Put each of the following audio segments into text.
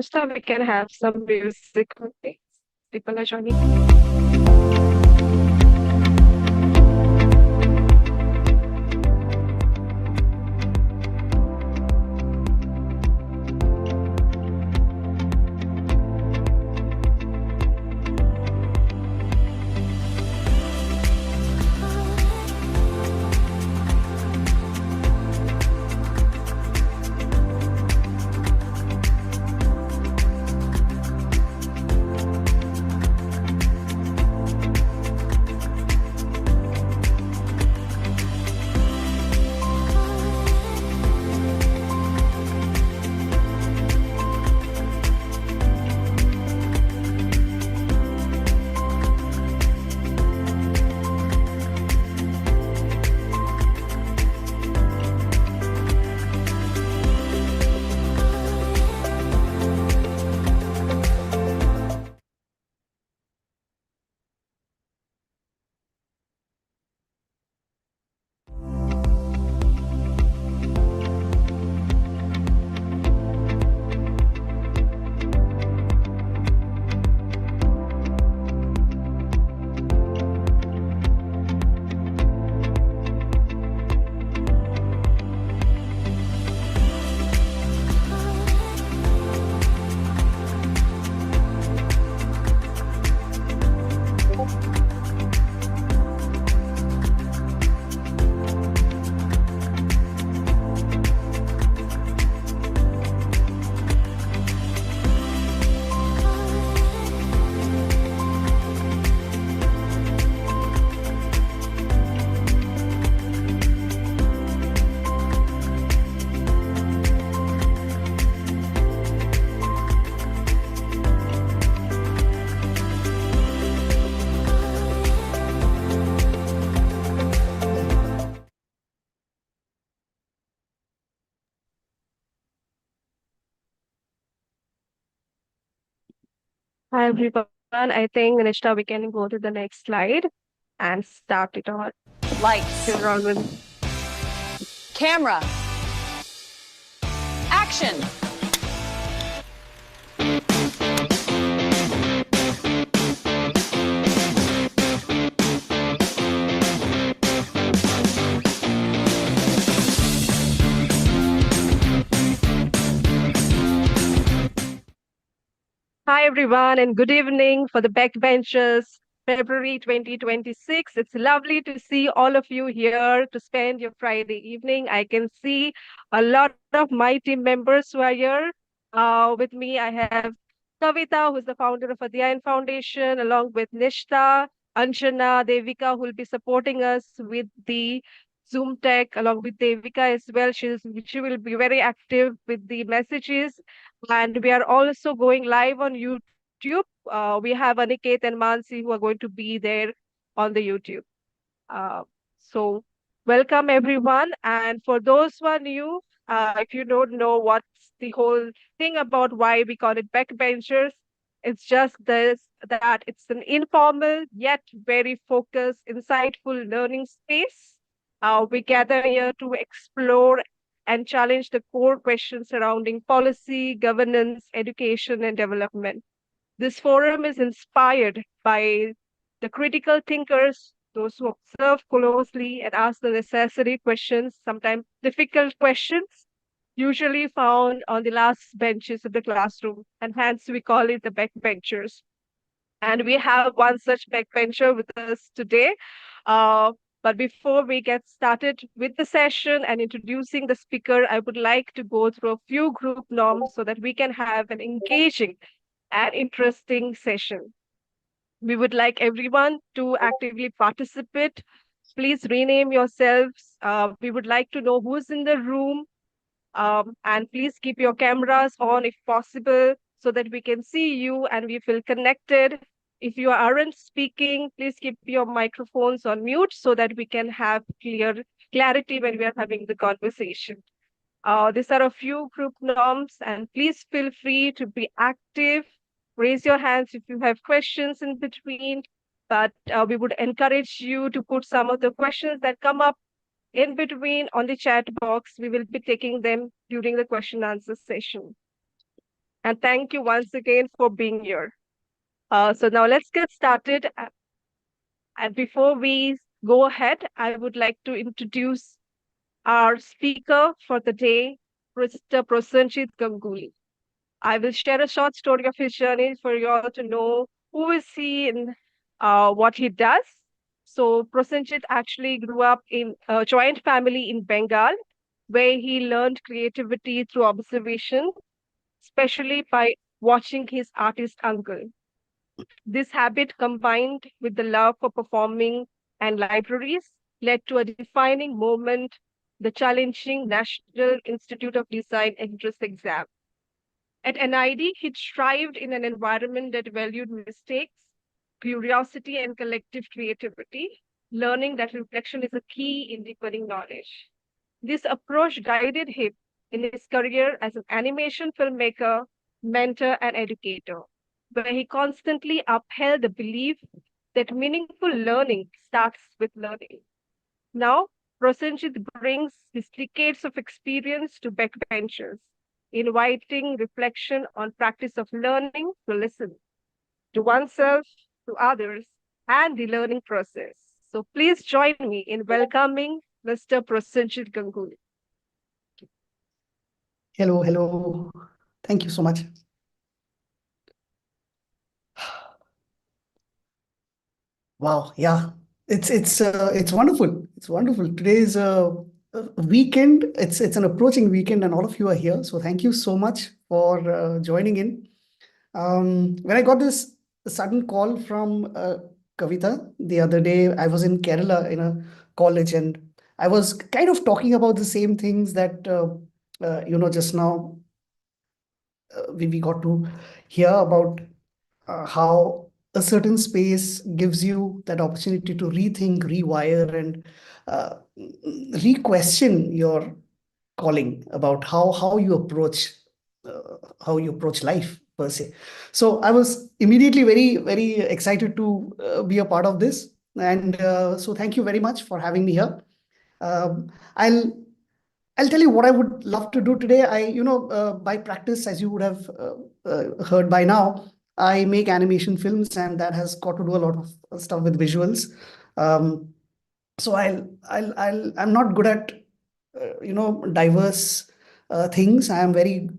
Krishna, we can have some music. Okay. People are joining. Hi everyone. I think Nishta, we can go to the next slide and start it on. Lights, You're on with camera, action. Hi everyone and good evening for the Backbenchers February 2026. It's lovely to see all of you here to spend your Friday evening. I can see a lot of my team members who are here. With me, I have Kavita, who's the founder of Adhyayan Foundation, along with Nishta, Anjana, Devika, who will be supporting us with the Zoom tech, along with Devika as well. She will be very active with the messages, and we are also going live on YouTube. We have Aniket and Mansi who are going to be there on the YouTube. Uh, so, welcome everyone. And for those who are new, if you don't know what's the whole thing about why we call it backbenchers, it's just this that it's an informal yet very focused, insightful learning space. We gather here to explore and challenge the core questions surrounding policy, governance, education, and development. This forum is inspired by the critical thinkers, those who observe closely and ask the necessary questions, sometimes difficult questions, usually found on the last benches of the classroom, and hence we call it the backbenchers. And we have one such backbencher with us today. Uh, but before we get started with the session and introducing the speaker, I would like to go through a few group norms so that we can have an engaging and interesting session. We would like everyone to actively participate. Please rename yourselves. We would like to know who's in the room. And please keep your cameras on if possible so that we can see you and we feel connected. If you aren't speaking, please keep your microphones on mute so that we can have clarity when we are having the conversation. These are a few group norms, and please feel free to be active. Raise your hands if you have questions in between. But we would encourage you to put some of the questions that come up in between on the chat box. We will be taking them during the question answer session. And thank you once again for being here. So now let's get started. And before we go ahead, I would like to introduce our speaker for the day, Mr. Prosenjit Ganguly. I will share a short story of his journey for you all to know who is he and what he does. So Prosenjit actually grew up in a joint family in Bengal, where he learned creativity through observation, especially by watching his artist uncle. This habit, combined with the love for performing and libraries, led to a defining moment, the challenging National Institute of Design entrance exam. At NID, he thrived in an environment that valued mistakes, curiosity, and collective creativity, learning that reflection is a key in deepening knowledge. This approach guided him in his career as an animation filmmaker, mentor, and educator, where he constantly upheld the belief that meaningful learning starts with learning. Now, Prosenjit brings his decades of experience to backbenchers, inviting reflection on practice of learning to listen to oneself, to others, and the learning process. So please join me in welcoming Mr. Prosenjit Ganguly. Hello, hello. Thank you so much. Wow, yeah, it's wonderful. It's wonderful. Today is a weekend. It's an approaching weekend, and all of you are here. So thank you so much for joining in. When I got this sudden call from Kavita the other day, I was in Kerala in a college, and I was kind of talking about the same things that just now we got to hear about how a certain space gives you that opportunity to rethink, rewire, and re-question your calling about how you approach life per se. So I was immediately very excited to be a part of this, and so thank you very much for having me here. Um, I'll I'll tell you what I would love to do today. By practice, as you would have heard by now, I make animation films, and that has got to do a lot of stuff with visuals. Um, so I'm not good at diverse things. I'm very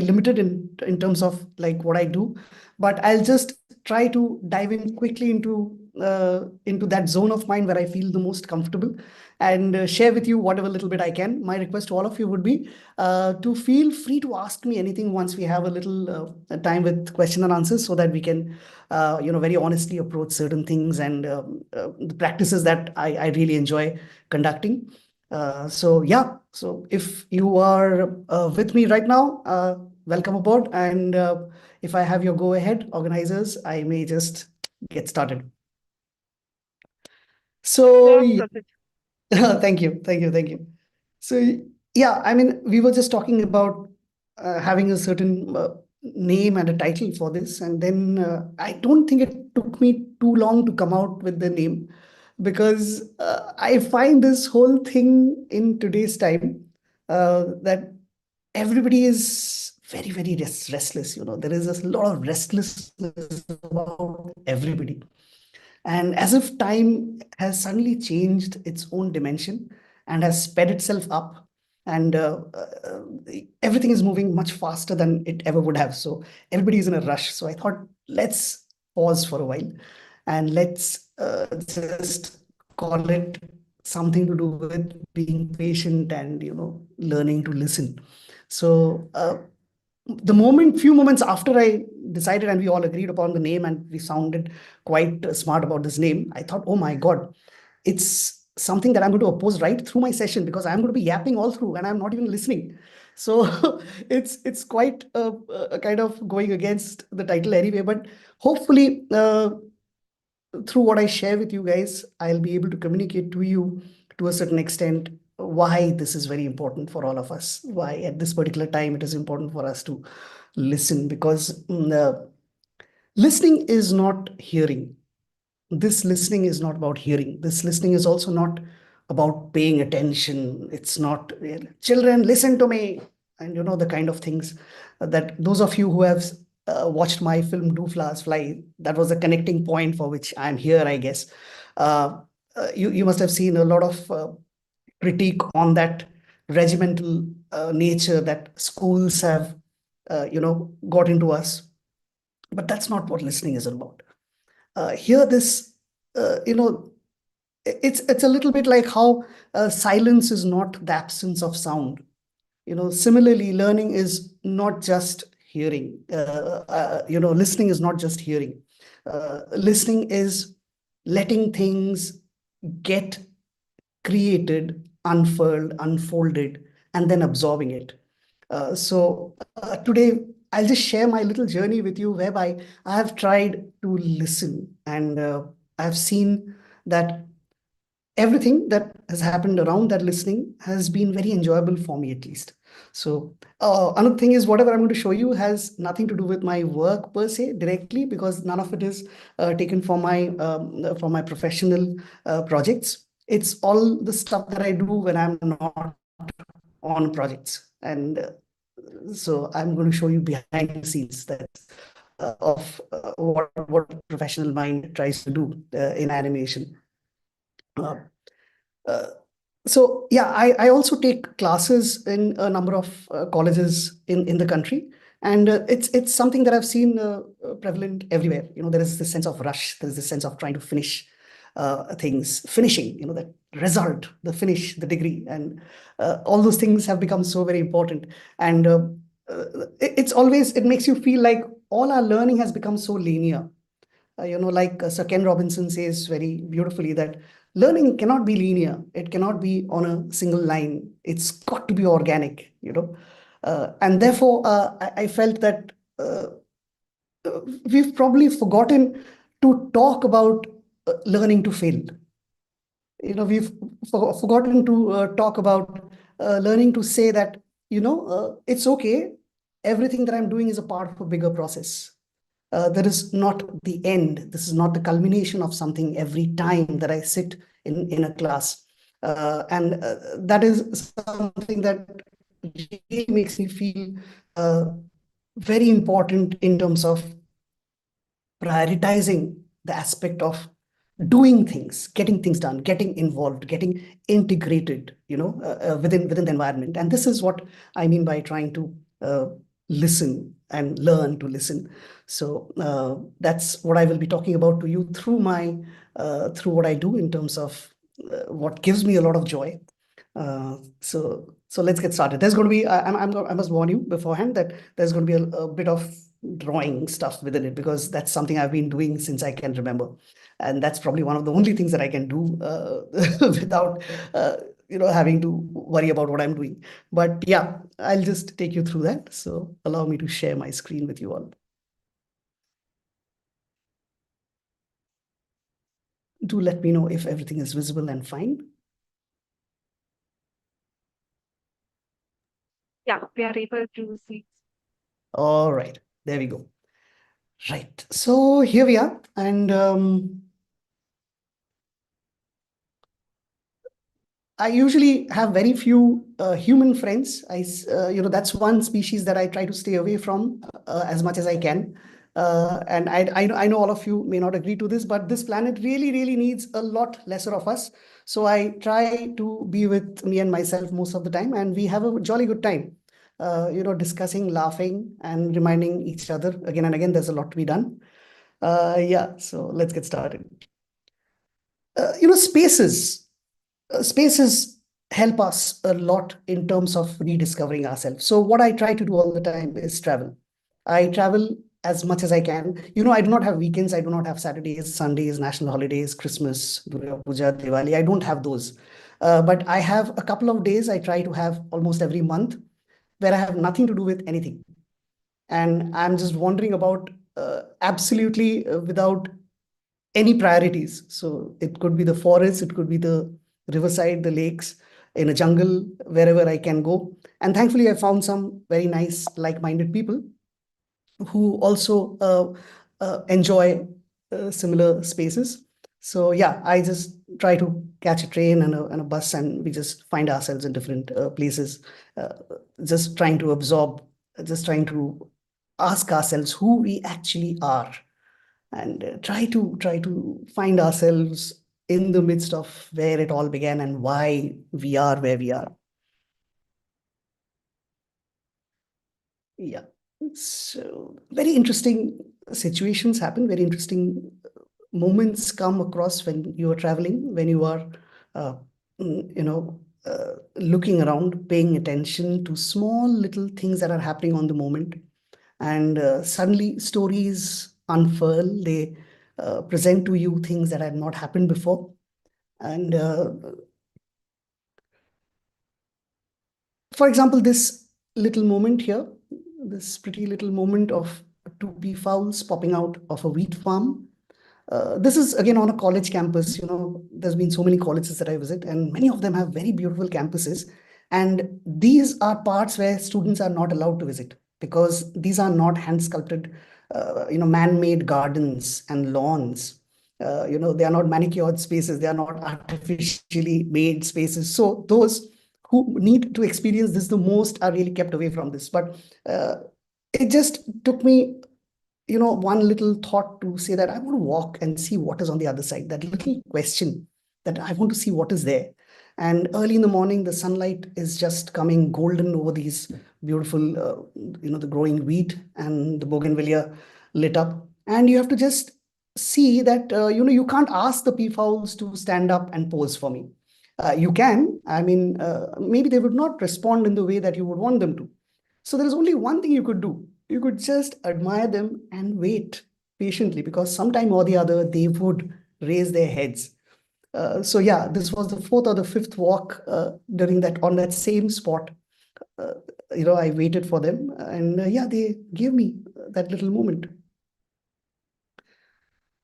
limited in terms of like what I do, but I'll just try to dive in quickly into that zone of mind where I feel the most comfortable, and share with you whatever little bit I can. My request to all of you would be to feel free to ask me anything once we have a little time with question and answers, so that we can very honestly approach certain things and the practices that I really enjoy conducting. So yeah, so if you are with me right now, welcome aboard. And if I have your go ahead, organizers, I may just get started. So Sure, yeah, Prosenjit. thank you. So yeah, I mean, we were just talking about having a certain name and a title for this, and then I don't think it took me too long to come out with the name, because I find this whole thing in today's time that everybody is very restless. There is a lot of restlessness about everybody, and as if time has suddenly changed its own dimension and has sped itself up, and everything is moving much faster than it ever would have. So everybody is in a rush. So I thought, let's pause for a while, and let's just call it something to do with being patient and learning to listen. So few moments after I decided and we all agreed upon the name, and we sounded quite smart about this name, I thought, oh my God, it's something that I'm going to oppose right through my session, because I'm going to be yapping all through and I'm not even listening. So it's quite a kind of going against the title anyway. But hopefully, through what I share with you guys, I'll be able to communicate to you to a certain extent why this is very important for all of us. Why at this particular time it is important for us to listen, because listening is not hearing. This listening is not about hearing. This listening is also not about paying attention. It's not, children, listen to me. and the kind of things that those of you who have watched my film Do Flowers Fly, that was a connecting point for which I'm here, I guess. You must have seen a lot of critique on that regimental nature that schools have got into us, but that's not what listening is about. Here this it's a little bit like how silence is not the absence of sound. Similarly, learning is not just hearing. Listening is not just hearing. Listening is letting things get created, unfurled, unfolded, and then absorbing it. So today, I'll just share my little journey with you, whereby I have tried to listen, and I've seen that everything that has happened around that listening has been very enjoyable for me, at least. So another thing is, whatever I'm going to show you has nothing to do with my work per se directly, because none of it is taken from my professional projects. It's all the stuff that I do when I'm not on projects, and so I'm going to show you behind the scenes that of what professional mind tries to do in animation. Uh, uh, so yeah, I also take classes in a number of colleges in the country, and it's something that I've seen prevalent everywhere. There is this sense of rush, there is this sense of trying to finish things, finishing. That result, the finish, the degree, and all those things have become so very important. And it makes you feel like all our learning has become so linear. Like Sir Ken Robinson says very beautifully, that learning cannot be linear. It cannot be on a single line. It's got to be organic, and therefore, I felt that we've probably forgotten to talk about learning to fail. We've forgotten to talk about learning to say that, it's okay. Everything that I'm doing is a part of a bigger process. There is not the end. This is not the culmination of something every time that I sit in a class. And that is something that really makes me feel uh, very important in terms of prioritizing the aspect of doing things, getting things done, getting involved, getting integrated, within the environment. And this is what I mean by trying to listen and learn to listen. So that's what I will be talking about to you through my through what I do in terms of what gives me a lot of joy. So let's get started. There's going to be I must warn you beforehand that there's going to be a bit of drawing stuff within it, because that's something I've been doing since I can remember, and that's probably one of the only things that I can do without having to worry about what I'm doing. But yeah, I'll just take you through that. So allow me to share my screen with you all. Do let me know if everything is visible and fine. Yeah, we are able to see. All right, there we go. Right, so here we are, and I usually have very few human friends. That's one species that I try to stay away from as much as I can. And I know all of you may not agree to this, but this planet really, really needs a lot lesser of us. So I try to be with me and myself most of the time, and we have a jolly good time, discussing, laughing, and reminding each other again and again. There's a lot to be done. Yeah, so let's get started. Spaces spaces help us a lot in terms of rediscovering ourselves. So what I try to do all the time is travel. I travel as much as I can. I do not have weekends. I do not have Saturdays, Sundays, national holidays, Christmas, Durga Puja, Diwali. I don't have those. But I have a couple of days I try to have almost every month, where I have nothing to do with anything. And I'm just wandering about absolutely without any priorities. So it could be the forest, it could be the riverside, the lakes, in a jungle, wherever I can go. And thankfully, I found some very nice, like-minded people who also enjoy similar spaces. So yeah, I just try to catch a train and a bus, and we just find ourselves in different places, uh, just trying to absorb, just trying to ask ourselves who we actually are, and try to find ourselves in the midst of where it all began and why we are where we are. Yeah. So very interesting situations happen, very interesting moments come across when you are traveling, when you are, uh, you know, looking around, paying attention to small little things that are happening on the moment. And suddenly stories unfurl, they present to you things that had not happened before. And for example, this little moment here, this pretty little moment of two peafowls popping out of a wheat farm. This is again on a college campus. There's been so many colleges that I visit, and many of them have very beautiful campuses. And these are parts where students are not allowed to visit because these are not hand sculpted, man-made gardens and lawns. They are not manicured spaces. They are not artificially made spaces. So those who need to experience this the most are really kept away from this. But it just took me one little thought to say that I want to walk and see what is on the other side, that little question that I want to see what is there. And early in the morning, the sunlight is just coming golden over these beautiful, the growing wheat and the bougainvillea lit up. And you have to just see that, you can't ask the peafowls to stand up and pose for me. You can, I mean, maybe they would not respond in the way that you would want them to. So there is only one thing you could do. You could just admire them and wait patiently because sometime or the other they would raise their heads. So yeah, this was the fourth or the fifth walk during that on that same spot. Uh, I waited for them, and yeah, they gave me that little moment.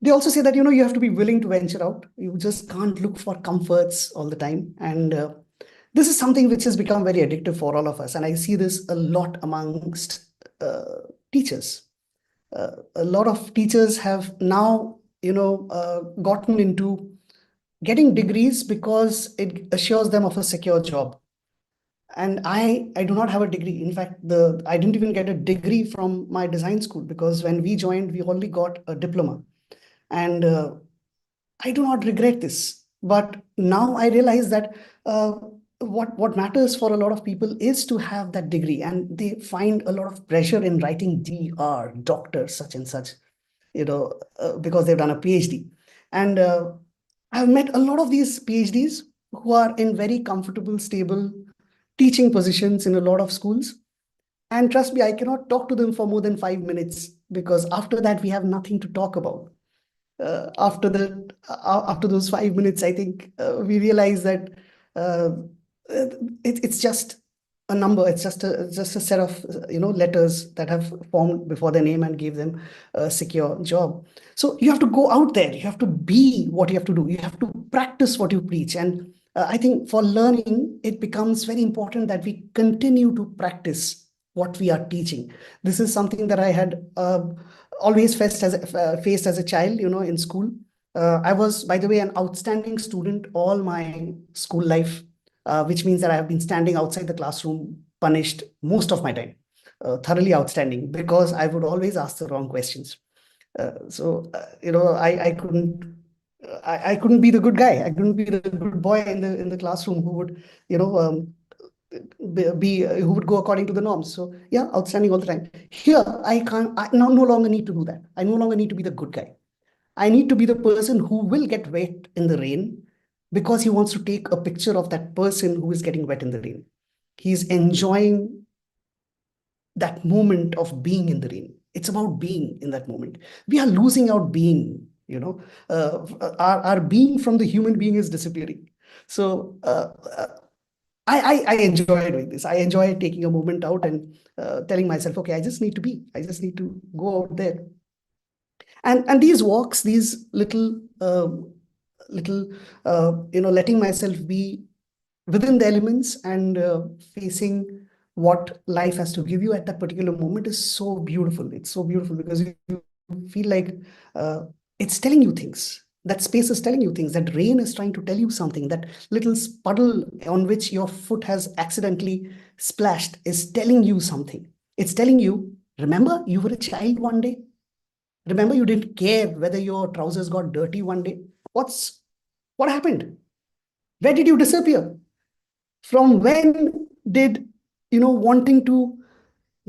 They also say that you have to be willing to venture out. You just can't look for comforts all the time, and this is something which has become very addictive for all of us. And I see this a lot amongst teachers. A lot of teachers have now gotten into getting degrees because it assures them of a secure job. And I do not have a degree. In fact, the I didn't even get a degree from my design school because when we joined we only got a diploma. And I do not regret this. But now I realize that uh, what matters for a lot of people is to have that degree, and they find a lot of pressure in writing DR, doctor, such and such, because they've done a PhD. And I've met a lot of these PhDs who are in very comfortable, stable teaching positions in a lot of schools. And trust me, I cannot talk to them for more than 5 minutes because after that, we have nothing to talk about. After those 5 minutes, I think we realize that uh, it's just a number. It's just a set of letters that have formed before their name and gave them a secure job. So you have to go out there. You have to be what you have to do. You have to practice what you preach. And I think for learning, it becomes very important that we continue to practice what we are teaching. This is something that I had always faced as a child, in school. I was, by the way, an outstanding student all my school life, which means that I have been standing outside the classroom, punished most of my time. Thoroughly outstanding because I would always ask the wrong questions. I couldn't be the good guy. I couldn't be the good boy in the classroom who would, who would go according to the norms. So yeah, outstanding all the time. Here, I can't. I no longer need to do that. I no longer need to be the good guy. I need to be the person who will get wet in the rain because he wants to take a picture of that person who is getting wet in the rain. He's enjoying that moment of being in the rain. It's about being in that moment. We are losing out being, our being from the human being is disappearing. So I enjoy doing this. I enjoy taking a moment out and telling myself, okay, I just need to be. I just need to go out there. And these walks, these little letting myself be within the elements and facing what life has to give you at that particular moment is so beautiful. It's so beautiful because you feel like uh, it's telling you things. That space is telling you things. That rain is trying to tell you something. That little puddle on which your foot has accidentally splashed is telling you something. It's telling you, remember, you were a child one day. Remember, you didn't care whether your trousers got dirty one day. What happened? Where did you disappear? From when did, wanting to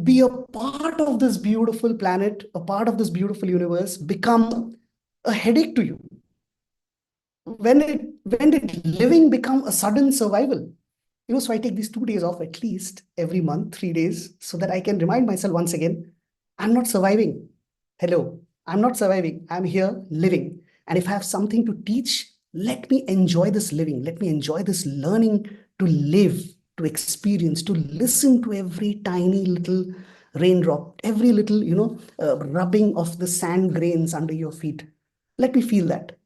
be a part of this beautiful planet, a part of this beautiful universe, become a headache to you? When did living become a sudden survival? So I take these 2 days off at least every month, 3 days, so that I can remind myself once again, I'm not surviving. Hello, I'm not surviving. I'm here living. And if I have something to teach, let me enjoy this living. Let me enjoy this learning to live, to experience, to listen to every tiny little raindrop, every little, rubbing of the sand grains under your feet. Let me feel that.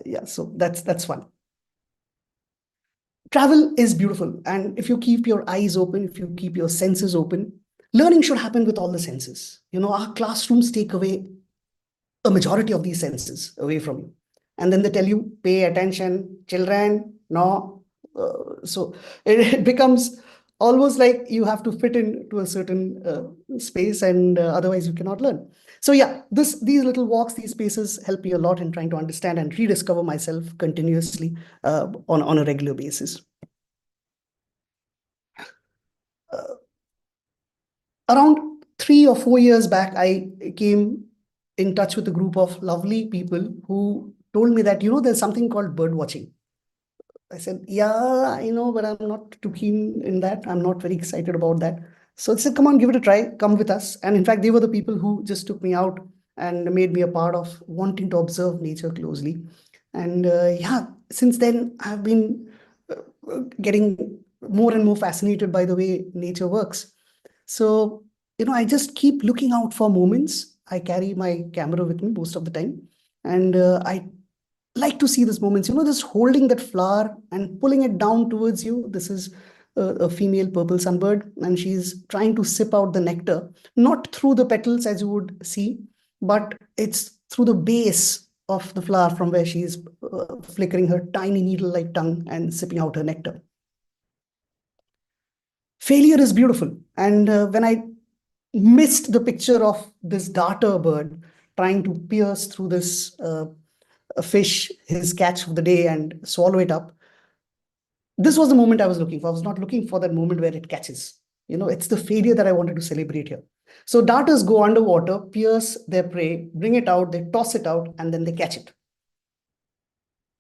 Yeah, so that's one. Travel is beautiful, and if you keep your eyes open, if you keep your senses open, learning should happen with all the senses. Our classrooms take away a majority of these senses away from you, and then they tell you, pay attention, children. No. So it becomes almost like you have to fit into a certain space, and otherwise you cannot learn. So yeah, these little walks, these spaces help me a lot in trying to understand and rediscover myself continuously, on a regular basis. Around 3 or 4 years back, I came in touch with a group of lovely people who told me that, there's something called bird watching. I said, yeah, I know, but I'm not too keen in that. I'm not very excited about that. So I said, come on, give it a try. Come with us. And in fact, they were the people who just took me out and made me a part of wanting to observe nature closely. And yeah, since then, I've been getting more and more fascinated by the way nature works. So, I just keep looking out for moments. I carry my camera with me most of the time. And I like to see these moments, just holding that flower and pulling it down towards you. This is a female purple sunbird, and she's trying to sip out the nectar, not through the petals as you would see, but it's through the base of the flower from where she's flickering her tiny needle-like tongue and sipping out her nectar. Failure is beautiful. And when I missed the picture of this darter bird trying to pierce through this a fish, his catch of the day, and swallow it up. This was the moment I was looking for. I was not looking for that moment where it catches. It's the failure that I wanted to celebrate here. So darters go underwater, pierce their prey, bring it out, they toss it out, and then they catch it.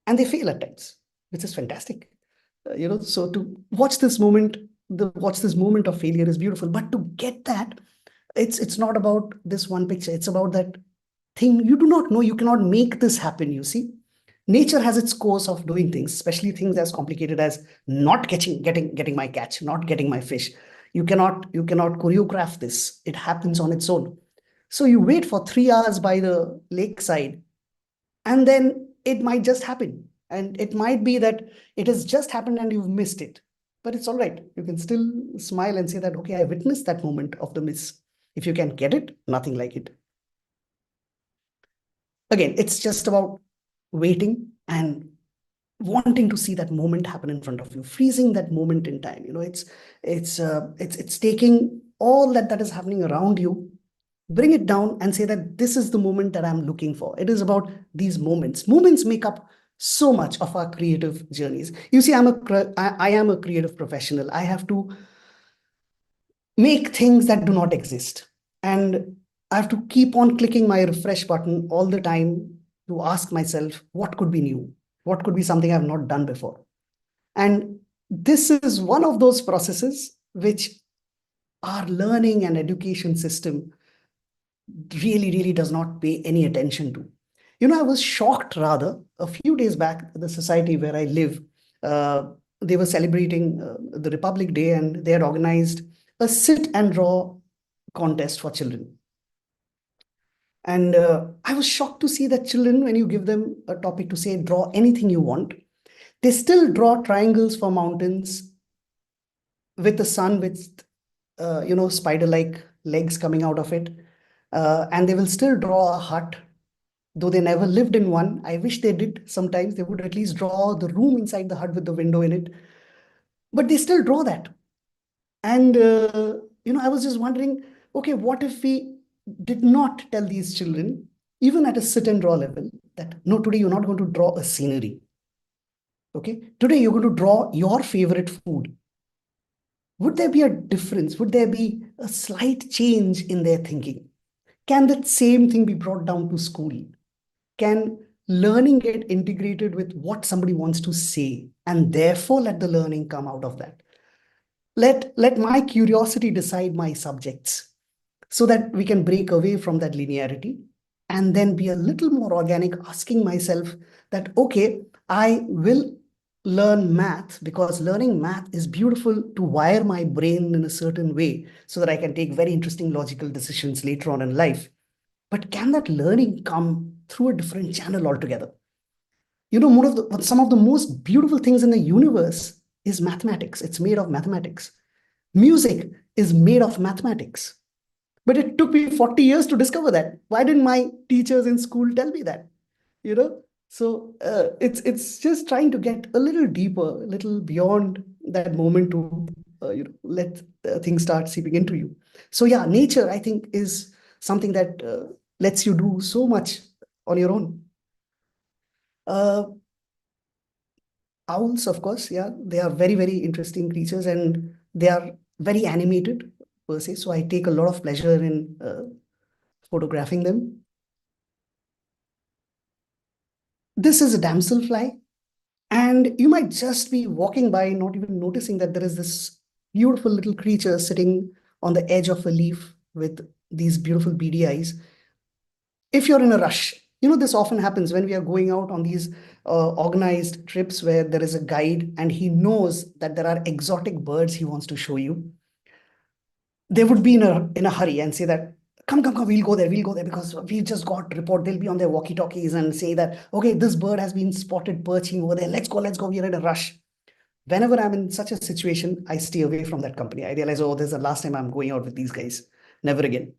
And they fail at times, which is fantastic. So to watch this moment, of failure is beautiful. But to get that, it's not about this one picture. It's about that thing you do not know. You cannot make this happen. You see, nature has its course of doing things, especially things as complicated as not getting my catch, not getting my fish. You cannot choreograph this. It happens on its own. So you wait for 3 hours by the lakeside, and then it might just happen. And it might be that it has just happened and you've missed it. But it's all right. You can still smile and say that, okay, I witnessed that moment of the miss. If you can get it, nothing like it. Again, it's just about waiting and wanting to see that moment happen in front of you, freezing that moment in time. It's taking all that is happening around you, bring it down and say that this is the moment that I'm looking for. It is about these moments. Moments make up so much of our creative journeys. You see, I am a creative professional. I have to make things that do not exist. And I have to keep on clicking my refresh button all the time to ask myself, what could be new? What could be something I've not done before? And this is one of those processes which our learning and education system really, really does not pay any attention to. I was shocked rather a few days back, the society where I live, uh, they were celebrating the Republic Day, and they had organized a sit and draw contest for children. And I was shocked to see that children, when you give them a topic to say, draw anything you want, they still draw triangles for mountains with the sun with, spider like legs coming out of it. And they will still draw a hut Though they never lived in one, I wish they did. Sometimes they would at least draw the room inside the hut with the window in it. But they still draw that. And, I was just wondering, okay, what if we did not tell these children, even at a sit and draw level, that no, today you're not going to draw a scenery. Okay, today you're going to draw your favorite food. Would there be a difference? Would there be a slight change in their thinking? Can that same thing be brought down to school? Can learning get integrated with what somebody wants to say, and therefore let the learning come out of that? Let my curiosity decide my subjects, so that we can break away from that linearity and then be a little more organic, asking myself that, okay, I will learn math because learning math is beautiful to wire my brain in a certain way so that I can take very interesting logical decisions later on in life. But can that learning come through a different channel altogether? Some of the most beautiful things in the universe is mathematics. It's made of mathematics. Music is made of mathematics. But it took me 40 years to discover that. Why didn't my teachers in school tell me that? You know? So it's just trying to get a little deeper, a little beyond that moment to let things start seeping into you. So yeah, nature I think is something that lets you do so much on your own. Uh, Owls, of course, yeah, they are very, very interesting creatures and they are very animated per se. So I take a lot of pleasure in photographing them. This is a damselfly, and you might just be walking by, not even noticing that there is this beautiful little creature sitting on the edge of a leaf with these beautiful beady eyes. If you're in a rush, this often happens when we are going out on these organized trips where there is a guide and he knows that there are exotic birds he wants to show you. They would be in a hurry and say that, come, we'll go there because we've just got report. They'll be on their walkie-talkies and say that, okay, this bird has been spotted perching over there. Let's go. We're in a rush. Whenever I'm in such a situation, I stay away from that company. I realize, oh, this is the last time I'm going out with these guys. Never again.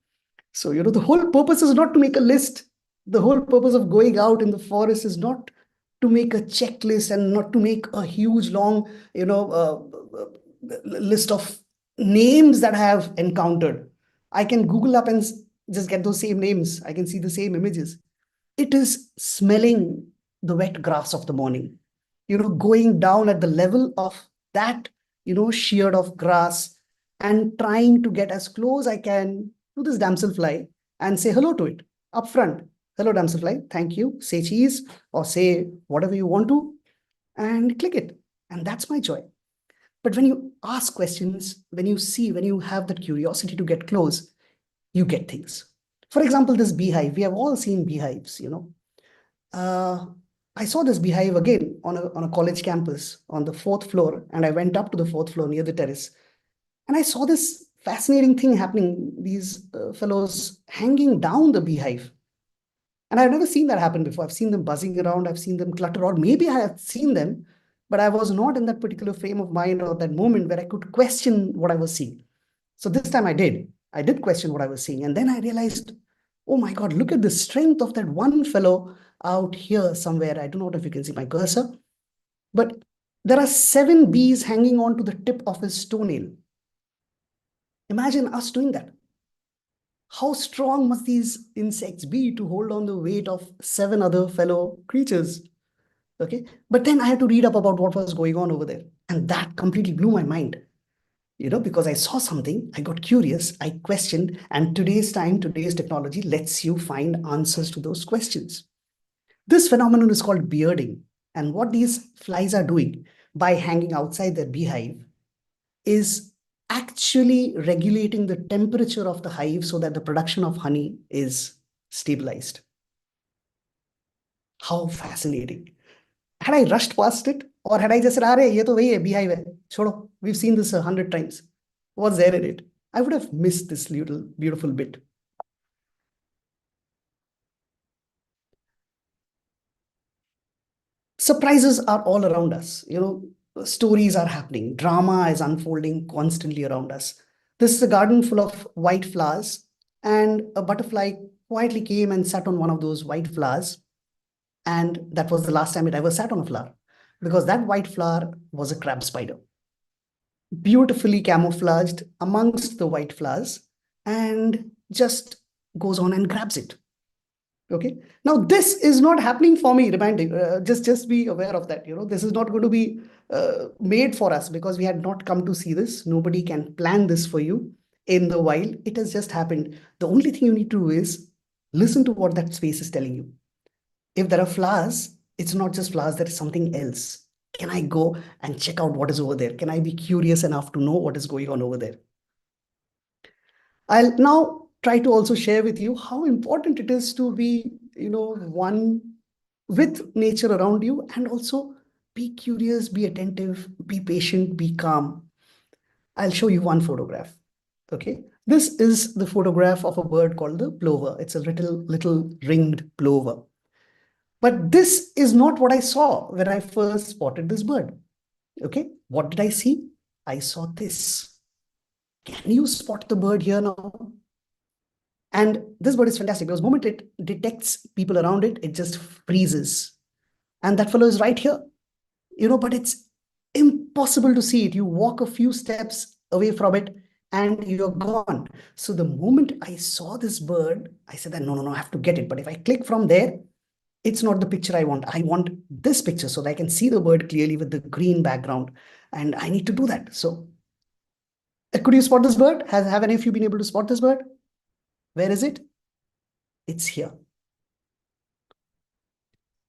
So, the whole purpose is not to make a list. The whole purpose of going out in the forest is not to make a checklist and not to make a huge, long, list of names that I have encountered. I can Google up and just get those same names. I can see the same images. It is smelling the wet grass of the morning, going down at the level of that, sheared off grass and trying to get as close I can to this damselfly and say hello to it up front. Hello, damselfly. Thank you. Say cheese or say whatever you want to and click it. And that's my joy. But when you ask questions, when you see, when you have that curiosity to get close, you get things. For example, this beehive, we have all seen beehives. Uh, I saw this beehive again on a college campus on the fourth floor, and I went up to the fourth floor near the terrace, and I saw this fascinating thing happening. These fellows hanging down the beehive, and I've never seen that happen before. I've seen them buzzing around, I've seen them clutter, or maybe I have seen them, but I was not in that particular frame of mind or that moment where I could question what I was seeing. So this time I did. I did question what I was seeing. And then I realized, oh my God, look at the strength of that one fellow out here somewhere. I don't know if you can see my cursor, but there are 7 bees hanging on to the tip of his toenail. Imagine us doing that. How strong must these insects be to hold on the weight of 7 other fellow creatures? Okay. But then I had to read up about what was going on over there. And that completely blew my mind. Because I saw something, I got curious, I questioned, and today's technology lets you find answers to those questions. This phenomenon is called bearding. And what these flies are doing by hanging outside their beehive is actually regulating the temperature of the hive so that the production of honey is stabilized. How fascinating. Had I rushed past it, or had I just said, ye to wahi hai, beehive hai, chodo, we've seen this 100 times. What's there in it? I would have missed this little beautiful bit. Surprises are all around us. Stories are happening. Drama is unfolding constantly around us. This is a garden full of white flowers and a butterfly quietly came and sat on one of those white flowers. And that was the last time it ever sat on a flower, because that white flower was a crab spider, beautifully camouflaged amongst the white flowers, and just goes on and grabs it. Okay, now this is not happening for me, reminding, just be aware of that. This is not going to be made for us, because we had not come to see this. Nobody can plan this for you in the wild. It has just happened. The only thing you need to do is listen to what that space is telling you. If there are flowers, it's not just flowers, there is something else. Can I go and check out what is over there? Can I be curious enough to know what is going on over there? I'll now try to also share with you how important it is to be, one with nature around you, and also be curious, be attentive, be patient, be calm. I'll show you one photograph. Okay. This is the photograph of a bird called the plover. It's a little ringed plover. But this is not what I saw when I first spotted this bird. Okay. What did I see? I saw this. Can you spot the bird here now? And this bird is fantastic, because the moment it detects people around it, it just freezes. And that fellow is right here, but it's impossible to see it. You walk a few steps away from it and you're gone. So the moment I saw this bird, I said that no, I have to get it. But if I click from there, it's not the picture I want. I want this picture so that I can see the bird clearly with the green background. And I need to do that. So could you spot this bird? Have any of you been able to spot this bird? Where is it? It's here.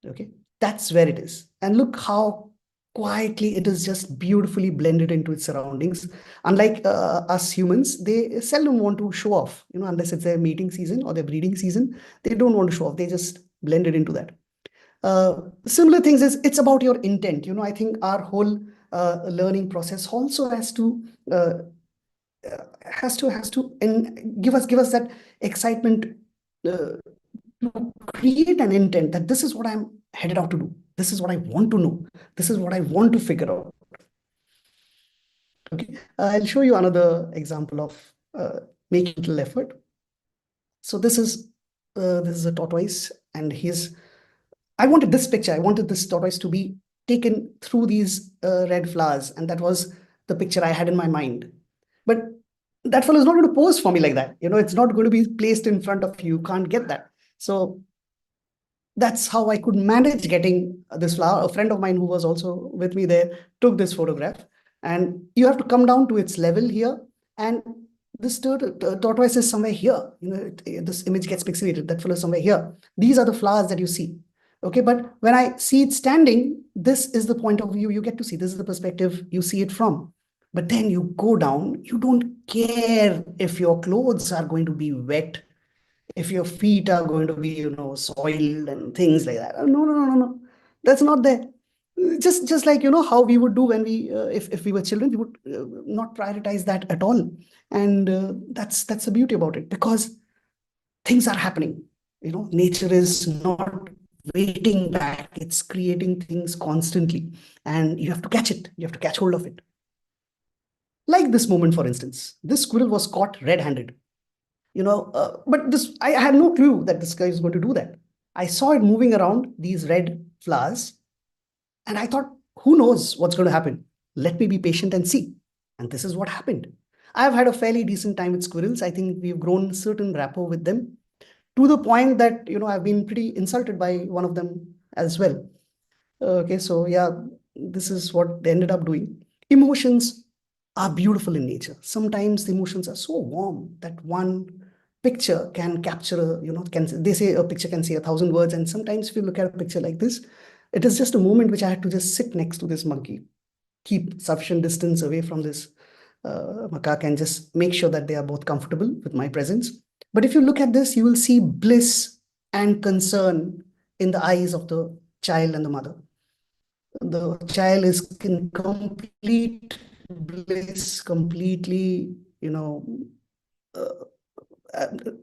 Okay, that's where it is. And look how quietly it is just beautifully blended into its surroundings. Unlike us humans, they seldom want to show off, unless it's their mating season or their breeding season. They don't want to show off. They just blend it into that. Similar things is, it's about your intent. I think our whole learning process also uh, has to and give us that excitement, to create an intent that this is what I'm headed out to do. This is what I want to know. This is what I want to figure out. Okay, I'll show you another example of making little effort. So this is a tortoise, and I wanted this picture. I wanted this tortoise to be taken through these red flowers, and that was the picture I had in my mind. But that fellow is not going to pose for me like that. It's not going to be placed in front of you. You can't get that. So that's how I could manage getting this flower. A friend of mine who was also with me there took this photograph, and you have to come down to its level here. And this tortoise is somewhere here. This image gets pixelated. That fellow is somewhere here. These are the flowers that you see. Okay, but when I see it standing, this is the point of view you get to see. This is the perspective you see it from. But then you go down, you don't care if your clothes are going to be wet, if your feet are going to be, soiled and things like that. No. That's not there. Just like, how we would do when if we were children, we would not prioritize that at all. And that's the beauty about it, because things are happening. Nature is not waiting back. It's creating things constantly, and you have to catch it. You have to catch hold of it. Like this moment, for instance, this squirrel was caught red-handed. But this, I had no clue that this guy is going to do that. I saw it moving around these red flowers, and I thought, who knows what's going to happen? Let me be patient and see. And this is what happened. I've had a fairly decent time with squirrels. I think we've grown certain rapport with them, to the point that, I've been pretty insulted by one of them as well. Okay, so yeah, this is what they ended up doing. Emotions are beautiful in nature. Sometimes the emotions are so warm that one picture can capture, they say a picture can say 1,000 words. And sometimes if you look at a picture like this, it is just a moment which I had to just sit next to this monkey, keep sufficient distance away from this macaque, and just make sure that they are both comfortable with my presence. But if you look at this, you will see bliss and concern in the eyes of the child and the mother. The child is in complete bliss, completely, uh,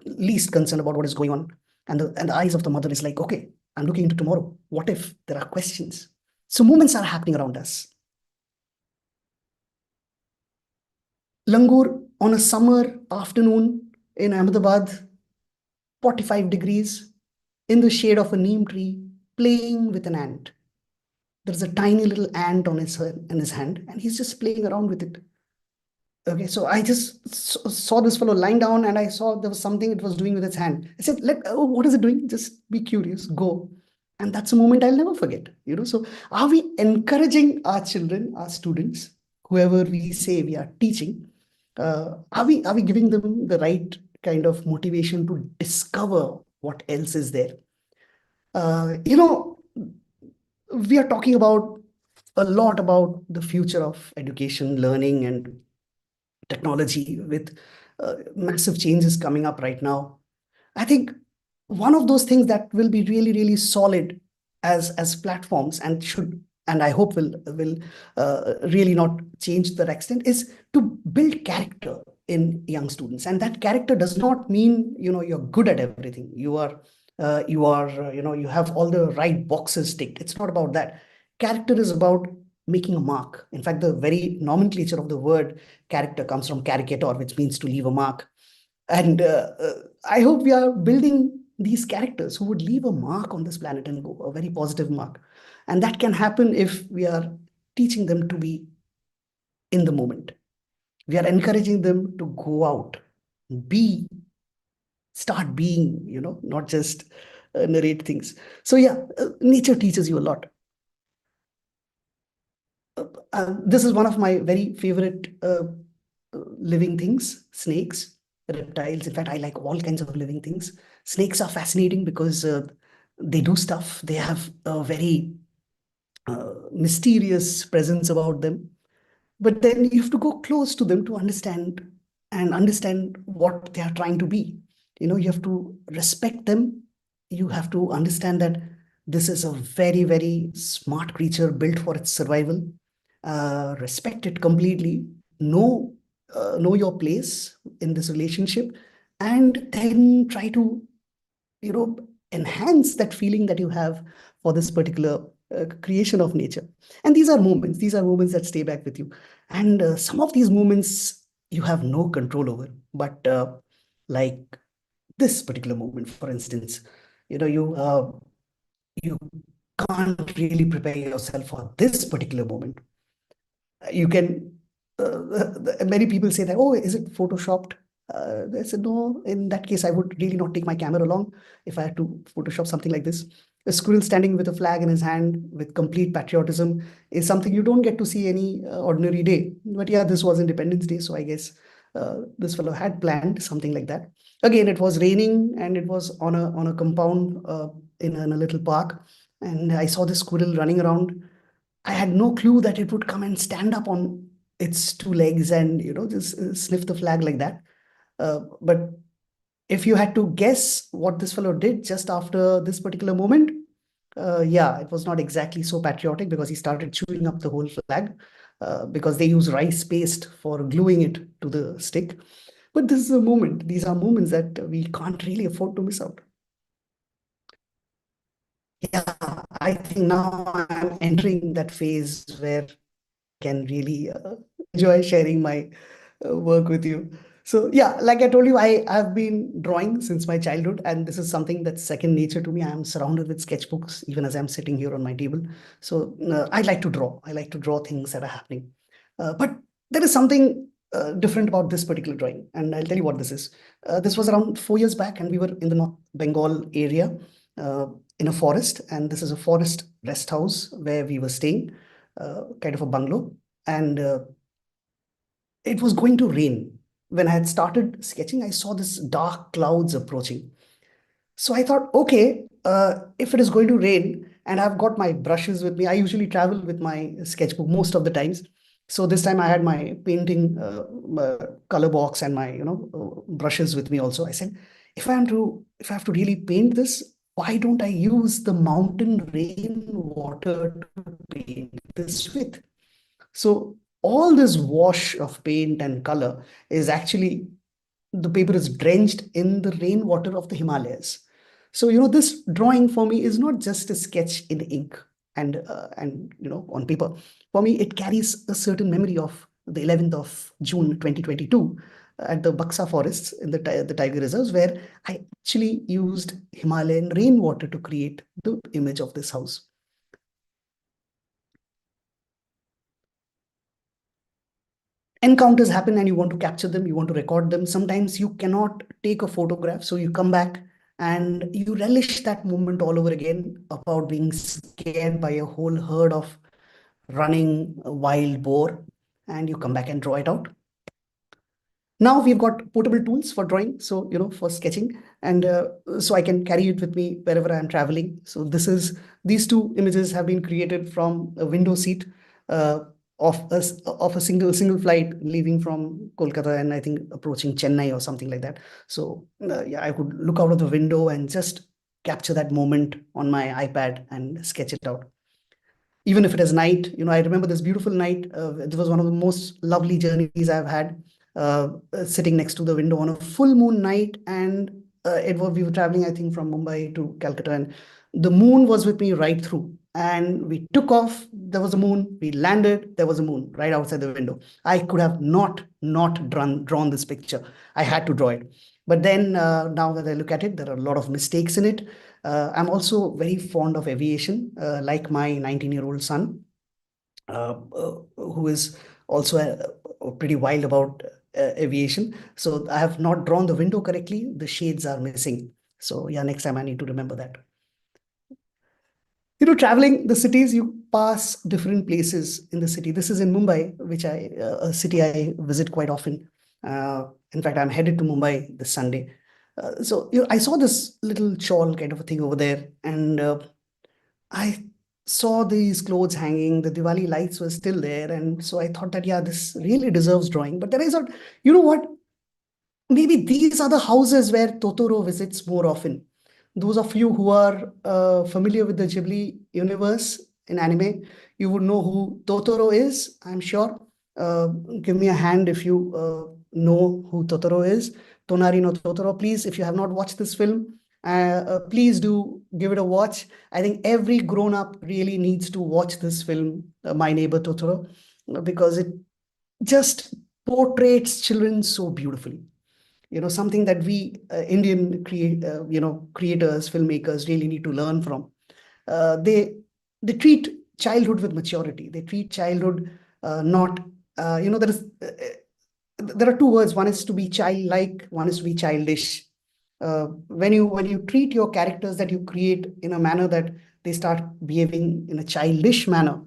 least concerned about what is going on. And the eyes of the mother is like, okay, I'm looking into tomorrow. What if there are questions? So moments are happening around us. Langur on a summer afternoon in Ahmedabad, 45 degrees in the shade of a neem tree, playing with an ant. There's a tiny little ant on his hand, and he's just playing around with it. Okay, so I just saw this fellow lying down, and I saw there was something it was doing with its hand. I said, what is it doing? Just be curious, go. And that's a moment I'll never forget. So are we encouraging our children, our students, whoever we say we are teaching, are we giving them the right kind of motivation to discover what else is there? Uh, you know, we are talking about a lot about the future of education, learning, and technology with massive changes coming up right now. I think one of those things that will be really, really solid as platforms and I hope will really not change to that extent is to build character in young students. And that character does not mean you're good at everything. You have all the right boxes ticked. It's not about that. Character is about making a mark. In fact, the very nomenclature of the word character comes from caricature, which means to leave a mark. And I hope we are building these characters who would leave a mark on this planet and go a very positive mark. And that can happen if we are teaching them to be in the moment. We are encouraging them to go out, be, start being, not just narrate things. So, yeah, nature teaches you a lot. This is one of my very favorite living things, snakes, reptiles. In fact, I like all kinds of living things. Snakes are fascinating because they do stuff. They have a very mysterious presence about them. But then you have to go close to them to understand what they are trying to be. You have to respect them. You have to understand that this is a very, very smart creature built for its survival. Respect it completely. Know your place in this relationship, and then try to you know enhance that feeling that you have for this particular creation of nature. And these are moments that stay back with you. And some of these moments you have no control over, but like this particular moment, for instance, you can't really prepare yourself for this particular moment. You can Many people say that, oh, is it photoshopped? I said, no, in that case I would really not take my camera along if I had to photoshop something like this. A squirrel standing with a flag in his hand with complete patriotism is something you don't get to see any ordinary day. But yeah, this was Independence Day, so I guess this fellow had planned something like that. Again, it was raining, and it was on a compound in a little park, and I saw this squirrel running around. I had no clue that it would come and stand up on its two legs and just sniff the flag like that. But if you had to guess what this fellow did just after this particular moment, yeah, it was not exactly so patriotic, because he started chewing up the whole flag, because they use rice paste for gluing it to the stick. But this is a moment. These are moments that we can't really afford to miss out. Yeah, I think now I'm entering that phase where can really enjoy sharing my work with you. So yeah, like I told you, I've been drawing since my childhood, and this is something that's second nature to me. I'm surrounded with sketchbooks even as I'm sitting here on my table. So I like to draw. I like to draw things that are happening. But there is something different about this particular drawing, and I'll tell you what this is. This was around 4 years back, and we were in the North Bengal area, uh, in a forest, and this is a forest rest house where we were staying, kind of a bungalow, and it was going to rain. When I had started sketching, I saw this dark clouds approaching. So I thought, okay, if it is going to rain and I've got my brushes with me, I usually travel with my sketchbook most of the times. So this time I had my painting color box and my brushes with me also. I said, if I have to really paint this, why don't I use the mountain rain water to paint this with? So all this wash of paint and color is actually, the paper is drenched in the rainwater of the Himalayas. So this drawing for me is not just a sketch in ink and on paper. For me, it carries a certain memory of the 11th of June 2022, at the Baksa forests in the tiger reserves, where I actually used Himalayan rainwater to create the image of this house. Encounters happen and you want to capture them, you want to record them. Sometimes you cannot take a photograph, so you come back and you relish that moment all over again about being scared by a whole herd of running wild boar, and you come back and draw it out. Now we've got portable tools for drawing, so for sketching, and so I can carry it with me wherever I'm traveling. So these two images have been created from a window seat uh, of a single flight leaving from Kolkata, and I think approaching Chennai or something like that. So yeah, I could look out of the window and just capture that moment on my iPad and sketch it out. Even if it is night, I remember this beautiful night. It was one of the most lovely journeys I've had, sitting next to the window on a full moon night. And we were traveling, I think, from Mumbai to Calcutta, and the moon was with me right through. And we took off, there was a moon. We landed, there was a moon right outside the window. I could have not drawn this picture. I had to draw it. But then now that I look at it, there are a lot of mistakes in it. I'm also very fond of aviation, like my 19-year-old son, who is also pretty wild about aviation. So I have not drawn the window correctly. The shades are missing. So yeah, next time I need to remember that. Traveling the cities, you pass different places in the city. This is in Mumbai, a city I visit quite often. In fact, I'm headed to Mumbai this Sunday. So I saw this little shawl kind of a thing over there, and I saw these clothes hanging. The Diwali lights were still there, and so I thought that yeah, this really deserves drawing. But then I thought, you know what? Maybe these are the houses where Totoro visits more often. Those of you who are familiar with the Ghibli universe in anime, you would know who Totoro is, I'm sure. Uh, Give me a hand if you know who Totoro is. Tonari no Totoro, please, if you have not watched this film, please do give it a watch. I think every grown up really needs to watch this film, My Neighbor Totoro, because it just portrays children so beautifully. Something that we Indian creators, filmmakers really need to learn from. They treat childhood with maturity. They treat childhood not there are two words. One is to be childlike, one is to be childish. When you treat your characters that you create in a manner that they start behaving in a childish manner,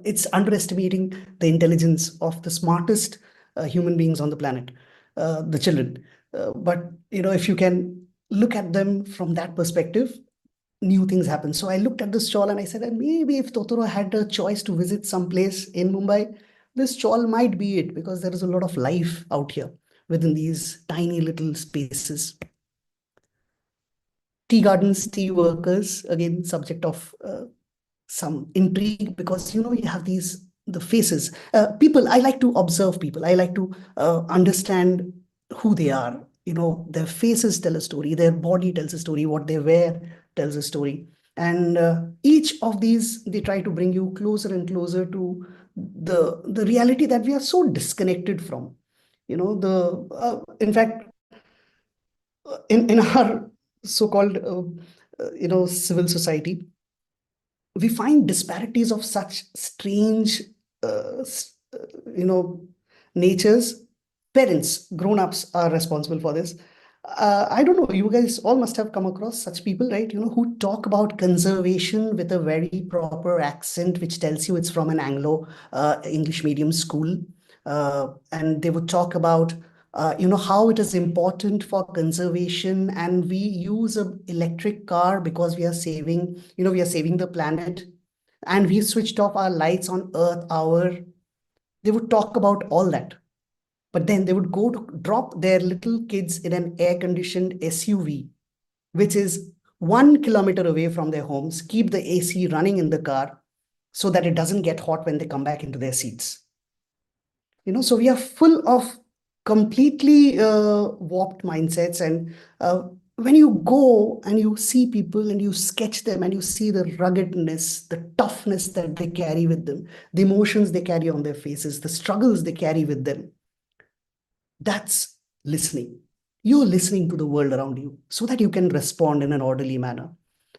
it's underestimating the intelligence of the smartest human beings on the planet, the children. But if you can look at them from that perspective, new things happen. So I looked at this shawl and I said, maybe if Totoro had a choice to visit some place in Mumbai, this shawl might be it, because there is a lot of life out here within these tiny little spaces. Tea gardens, tea workers, again, subject of some intrigue, because you have the faces. People, I like to observe people. I like to understand who they are. Their faces tell a story, their body tells a story, what they wear tells a story. And each of these, they try to bring you closer and closer to the reality that we are so disconnected from. The in fact, in our so-called civil society, we find disparities of such strange you know natures. Parents, grown-ups are responsible for this. I don't know, you guys all must have come across such people, right? Who talk about conservation with a very proper accent, which tells you it's from an Anglo English medium school. And they would talk about how it is important for conservation, and we use a electric car because we are saving the planet, and we switched off our lights on Earth Hour. They would talk about all that, but then they would go to drop their little kids in an air-conditioned SUV, which is 1 kilometer away from their homes, keep the AC running in the car so that it doesn't get hot when they come back into their seats. So we are full of completely warped mindsets. And when you go and you see people and you sketch them and you see the ruggedness, the toughness that they carry with them, the emotions they carry on their faces, the struggles they carry with them, That's listening. You're listening to the world around you so that you can respond in an orderly manner.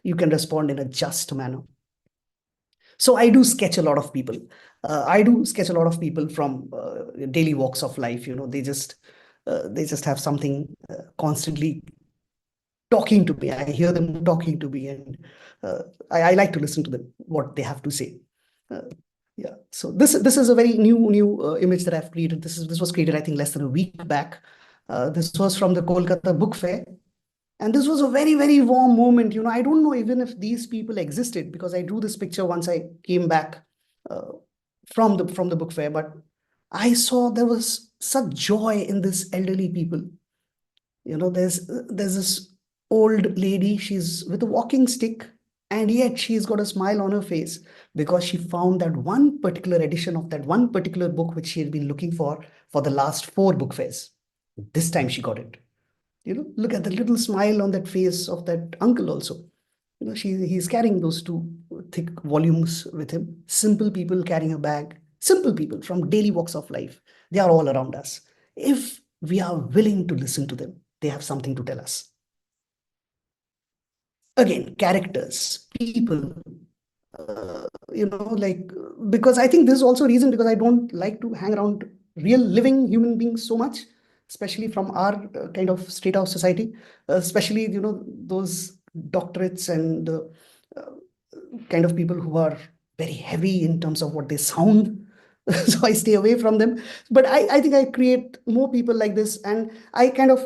You can respond in a just manner. So I do sketch a lot of people. I do sketch a lot of people from daily walks of life. They just have something constantly talking to me. I hear them talking to me, and uh, I like to listen to them, what they have to say. Uh, yeah. So this is a very new image that I've created. This was created, I think, less than a week back. This was from the Kolkata Book Fair, and this was a very warm moment. I don't know even if these people existed, because I drew this picture once I came back uh, from the book fair. But I saw there was such joy in this elderly people. There's this old lady. She's with a walking stick, and yet she's got a smile on her face because she found that one particular edition of that one particular book which she had been looking for the last four book fairs. This time she got it. Look at the little smile on that face of that uncle also. He's carrying those two thick volumes with him. Simple people carrying a bag. Simple people from daily walks of life. They are all around us. If we are willing to listen to them, they have something to tell us. Again, characters, people, like, because I think this is also a reason because I don't like to hang around real living human beings so much, especially from our kind of state of society, especially those doctorates and uh, kind of people who are very heavy in terms of what they sound. So I stay away from them. But I think I create more people like this, and I kind of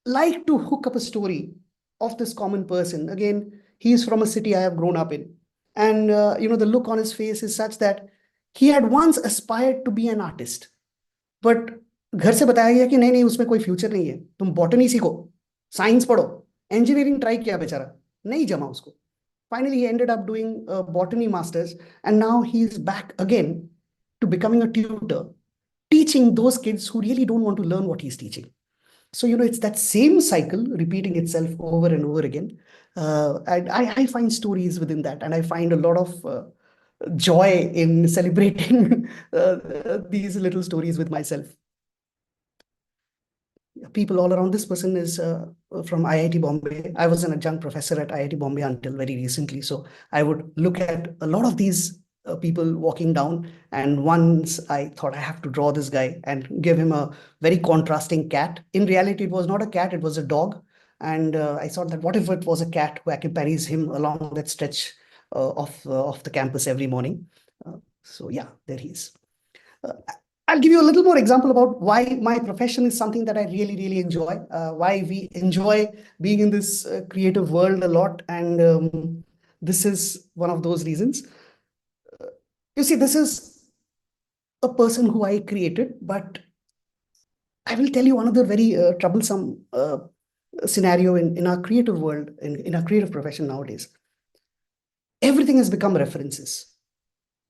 like to hook up a story of this common person. Again, he's from a city I have grown up in, and the look on his face is such that he had once aspired to be an artist, but घर से बताया गया कि नहीं नहीं, उसमें कोई future नहीं है, तुम बॉटनी सीखो, साइंस पढ़ो. इंजीनियरिंग ट्राई किया बेचारा, नहीं जमा उसको. Finally, he ended up doing a botany masters, and now he's back again to becoming a tutor, teaching those kids who really don't want to learn what he's teaching. So, it's that same cycle repeating itself over and over again. And I find stories within that, and I find a lot of joy in celebrating these little stories with myself. People all around. This person is from IIT Bombay. I was an adjunct professor at IIT Bombay until very recently. So I would look at a lot of these people walking down. And once I thought I have to draw this guy and give him a very contrasting cat. In reality, it was not a cat, it was a dog. And I thought that what if it was a cat who accompanies him along that stretch of the campus every morning. So yeah, there he is. Uh, I'll give you a little more example about why my profession is something that I really enjoy, why we enjoy being in this creative world a lot. And this is one of those reasons. You see, this is a person who I created, but I will tell you another very troublesome scenario in our creative world, in our creative profession nowadays. Everything has become references.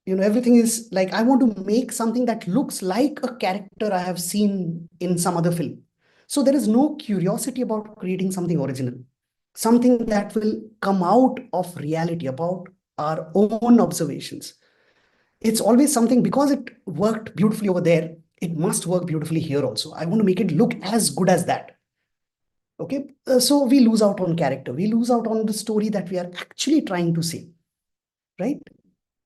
Everything is like, I want to make something that looks like a character I have seen in some other film. So there is no curiosity about creating something original, something that will come out of reality, about our own observations. It's always something, because it worked beautifully over there, it must work beautifully here also. I want to make it look as good as that. Okay. So we lose out on character, we lose out on the story that we are actually trying to say, right?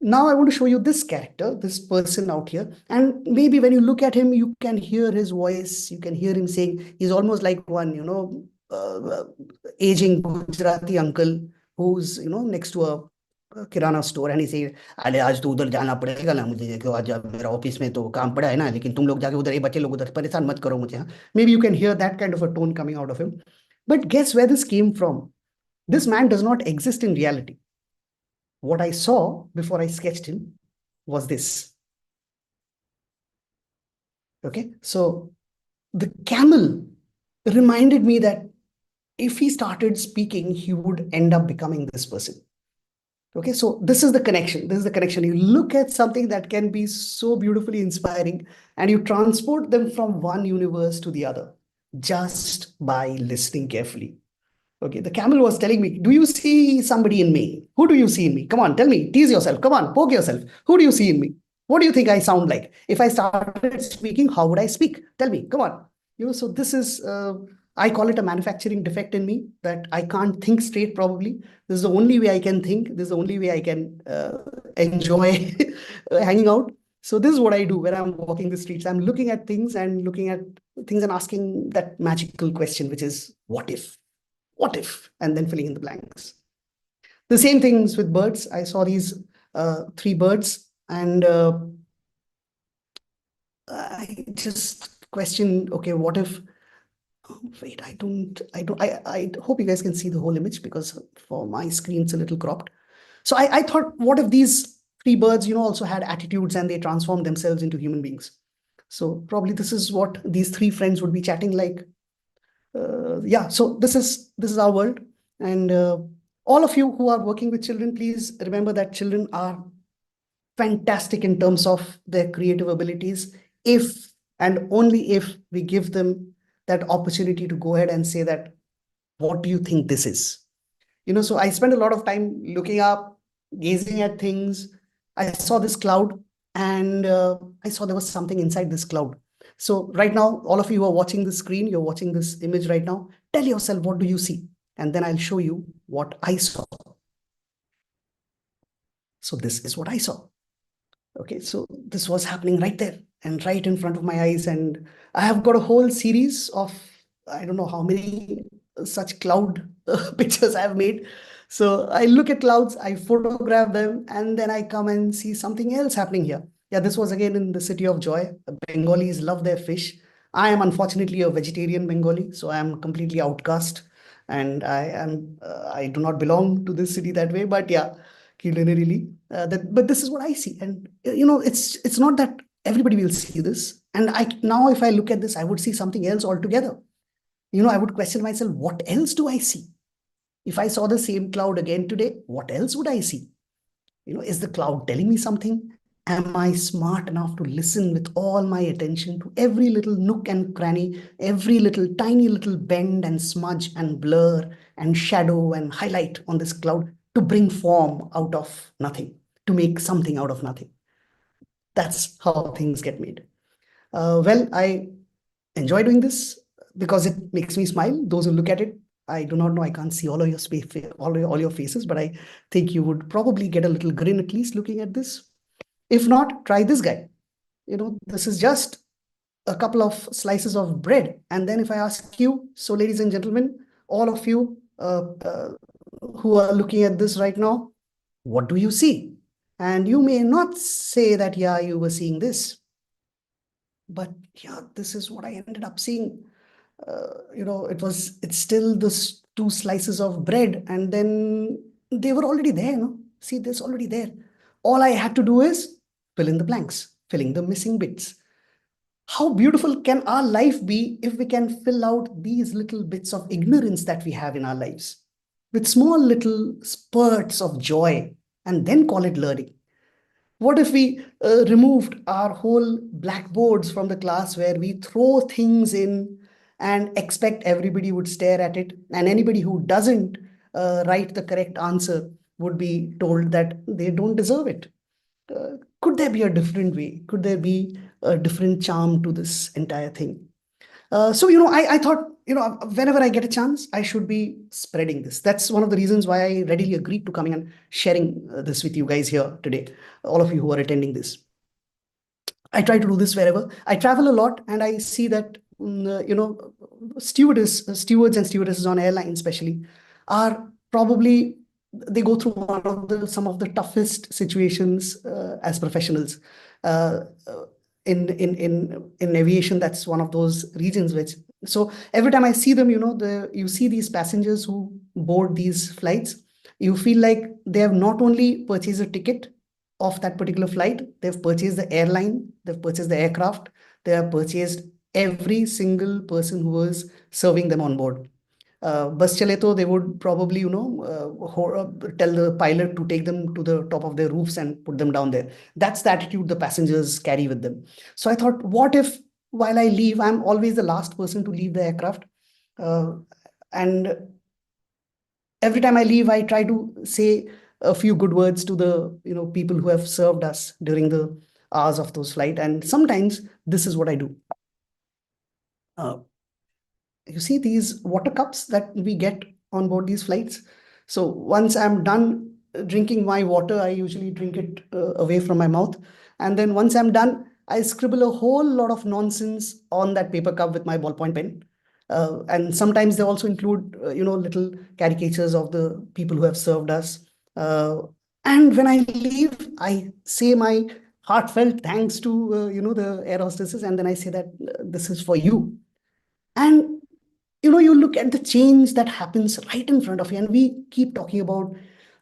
Now I want to show you this character, this person out here. And maybe when you look at him, you can hear his voice. You can hear him saying, he's almost like one, aging Gujarati uncle who's, next to a kirana store, and he says, अरे आज तो उधर जाना पड़ेगा ना मुझे, क्यों आज मेरा ऑफिस में तो काम पड़ा है ना, लेकिन तुम लोग जाके उधर, ये बच्चे लोग उधर परेशान मत करो मुझे. Maybe you can hear that kind of a tone coming out of him. But guess where this came from? This man does not exist in reality. What I saw before I sketched him was this. Okay, so the camel reminded me that if he started speaking, he would end up becoming this person. Okay, so this is the connection. This is the connection. You look at something that can be so beautifully inspiring, and you transport them from one universe to the other just by listening carefully. Okay, the camel was telling me, do you see somebody in me? Who do you see in me? Come on, tell me, tease yourself. Come on, poke yourself. Who do you see in me? What do you think I sound like? If I started speaking, how would I speak? Tell me, come on. So this is, I call it a manufacturing defect in me, that I can't think straight probably. This is the only way I can think. This is the only way I can enjoy hanging out. So this is what I do when I'm walking the streets. I'm looking at things and looking at things and asking that magical question, which is, what if? What if? And then filling in the blanks. The same things with birds. I saw these three birds, and I just questioned, okay, what if? Oh, wait, I hope you guys can see the whole image, because for my screen it's a little cropped. So I thought, what if these three birds, also had attitudes and they transformed themselves into human beings? So probably this is what these three friends would be chatting like. Yeah, so this is our world, and all of you who are working with children, please remember that children are fantastic in terms of their creative abilities, if and only if we give them that opportunity to go ahead and say that, what do you think this is? So I spent a lot of time looking up, gazing at things. I saw this cloud, and I saw there was something inside this cloud. So right now, all of you who are watching the screen, you're watching this image right now, tell yourself, what do you see? And then I'll show you what I saw. So this is what I saw. Okay, so this was happening right there and right in front of my eyes. And I have got a whole series of, I don't know how many such cloud pictures I have made. So I look at clouds, I photograph them, and then I come and see something else happening here. Yeah, this was again in the city of Joy. Bengalis love their fish. I am unfortunately a vegetarian Bengali, so I am completely outcast, and I do not belong to this city that way. But yeah, culinarily, but this is what I see. And it's not that everybody will see this. And I now, if I look at this, I would see something else altogether. I would question myself, what else do I see? If I saw the same cloud again today, what else would I see? Is the cloud telling me something? Am I smart enough to listen with all my attention to every little nook and cranny, every little tiny little bend and smudge and blur and shadow and highlight on this cloud, to bring form out of nothing, to make something out of nothing? That's how things get made. Well, I enjoy doing this because it makes me smile. Those who look at it, I do not know, I can't see all of your space, all your faces, but I think you would probably get a little grin at least looking at this. If not, try this guy. This is just a couple of slices of bread. And then if I ask you, so ladies and gentlemen, all of you who are looking at this right now, what do you see? And you may not say that, yeah, you were seeing this, but yeah, this is what I ended up seeing. It's still this two slices of bread, and then they were already there. No, see, this already there. All I had to do is fill in the blanks, filling the missing bits. How beautiful can our life be if we can fill out these little bits of ignorance that we have in our lives with small little spurts of joy, and then call it learning? What if we removed our whole blackboards from the class, where we throw things in and expect everybody would stare at it, and anybody who doesn't write the correct answer would be told that they don't deserve it? Could there be a different way? Could there be a different charm to this entire thing? So, I thought, whenever I get a chance, I should be spreading this. That's one of the reasons why I readily agreed to coming and sharing this with you guys here today, all of you who are attending this. I try to do this wherever I travel a lot, and I see that stewards and stewardesses on airlines, especially, are probably, they go through some of the toughest situations as professionals. Uh, in aviation, that's one of those regions which. So every time I see them, you see these passengers who board these flights. You feel like they have not only purchased a ticket of that particular flight, they've purchased the airline, they've purchased the aircraft, they have purchased every single person who was serving them on board. Bus chale to, they would probably, tell the pilot to take them to the top of their roofs and put them down there. That's the attitude the passengers carry with them. So I thought, what if while I leave, I'm always the last person to leave the aircraft? And every time I leave, I try to say a few good words to the people who have served us during the hours of those flight. And sometimes this is what I do. Uh, you see these water cups that we get on board these flights. So once I'm done drinking my water, I usually drink it away from my mouth. And then once I'm done, I scribble a whole lot of nonsense on that paper cup with my ballpoint pen. And sometimes they also include, little caricatures of the people who have served us. Uh, and when I leave, I say my heartfelt thanks to, the air hostesses. And then I say that this is for you. And you look at the change that happens right in front of you, and we keep talking about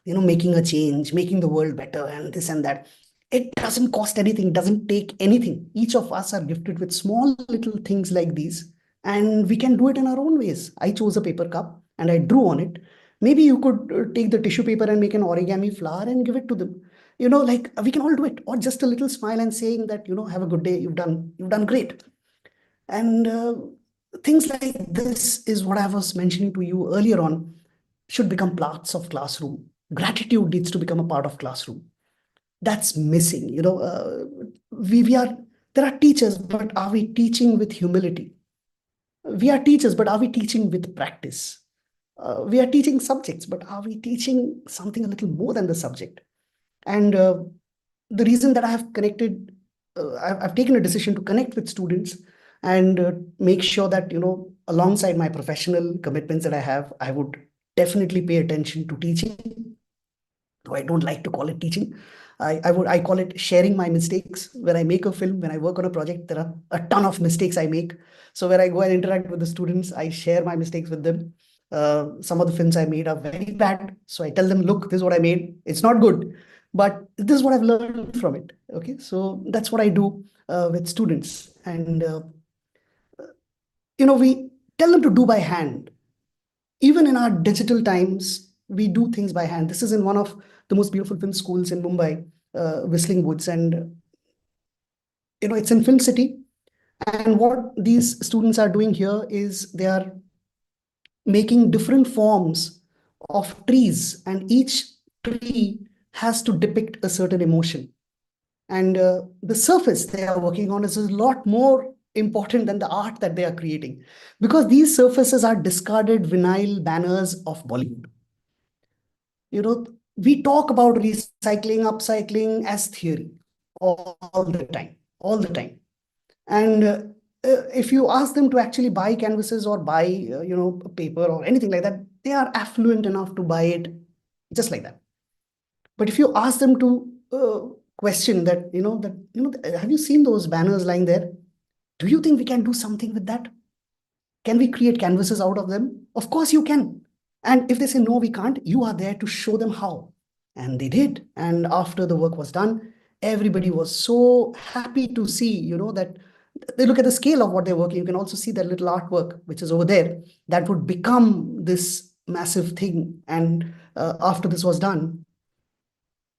making a change, making the world better, and this and that. It doesn't cost anything, doesn't take anything. Each of us are gifted with small little things like these, and we can do it in our own ways. I chose a paper cup and I drew on it. Maybe you could take the tissue paper and make an origami flower and give it to them. Like we can all do it, or just a little smile and saying that have a good day, you've done great. And things like this is what I was mentioning to you earlier on, should become parts of classroom. Gratitude needs to become a part of classroom. That's missing. We are there are teachers, but are we teaching with humility? We are teachers, but are we teaching with practice? We are teaching subjects, but are we teaching something a little more than the subject? And the reason that I have connected, I've taken a decision to connect with students and make sure that, alongside my professional commitments that I have, I would definitely pay attention to teaching, though I don't like to call it teaching. I call it sharing my mistakes. When I make a film, when I work on a project, there are a ton of mistakes I make. So when I go and interact with the students, I share my mistakes with them. Some of the films I made are very bad. So I tell them, look, this is what I made. It's not good, but this is what I've learned from it. Okay. So that's what I do with students. And, we tell them to do by hand. Even in our digital times, we do things by hand. This is in one of the most beautiful film schools in Mumbai, Whistling Woods, and it's in Film City. And what these students are doing here is they are making different forms of trees, and each tree has to depict a certain emotion. And the surface they are working on is a lot more important than the art that they are creating, because these surfaces are discarded vinyl banners of Bollywood. We talk about recycling, upcycling as theory all the time, all the time. And if you ask them to actually buy canvases or buy, paper or anything like that, they are affluent enough to buy it just like that. But if you ask them to question that, have you seen those banners lying there? Do you think we can do something with that? Can we create canvases out of them? Of course you can. And if they say, no, we can't, you are there to show them how. And they did. And after the work was done, everybody was so happy to see, that they look at the scale of what they're working. You can also see that little artwork, which is over there, that would become this massive thing. And after this was done,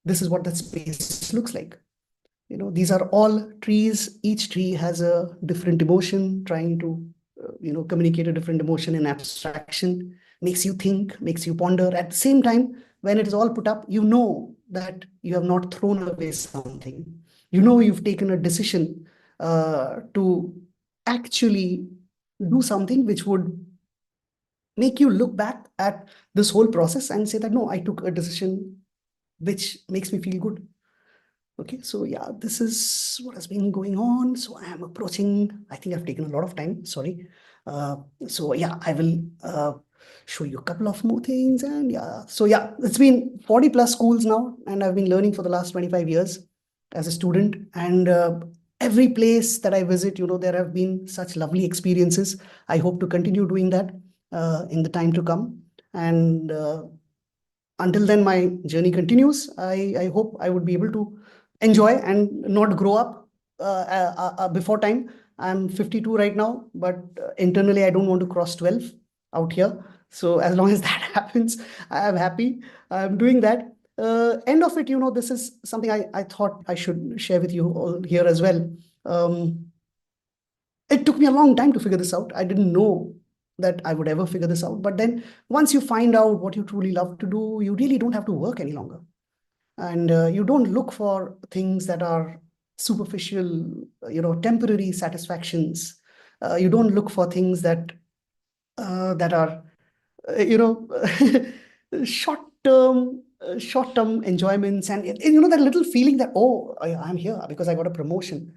this is what that space looks like. These are all trees. Each tree has a different emotion, trying to communicate a different emotion in abstraction. Makes you think, makes you ponder. At the same time, when it is all put up, you know that you have not thrown away something. You've taken a decision to actually do something which would make you look back at this whole process and say that, no, I took a decision which makes me feel good. Okay, so yeah, this is what has been going on. So I am approaching, I think I've taken a lot of time, sorry. So yeah, I will show you a couple of more things. And yeah, so yeah, it's been 40 plus schools now, and I've been learning for the last 25 years as a student. And every place that I visit, there have been such lovely experiences. I hope to continue doing that in the time to come. And until then, my journey continues. I hope I would be able to enjoy and not grow up before time. I'm 52 right now, but internally I don't want to cross 12 out here. So as long as that happens, I am happy. I'm doing that. End of it, this is something I thought I should share with you all here as well. Um, it took me a long time to figure this out. I didn't know that I would ever figure this out. But then once you find out what you truly love to do, you really don't have to work any longer. And you don't look for things that are superficial, temporary satisfactions. You don't look for things that are you know short term enjoyments, and that little feeling that, oh, I'm here because I got a promotion.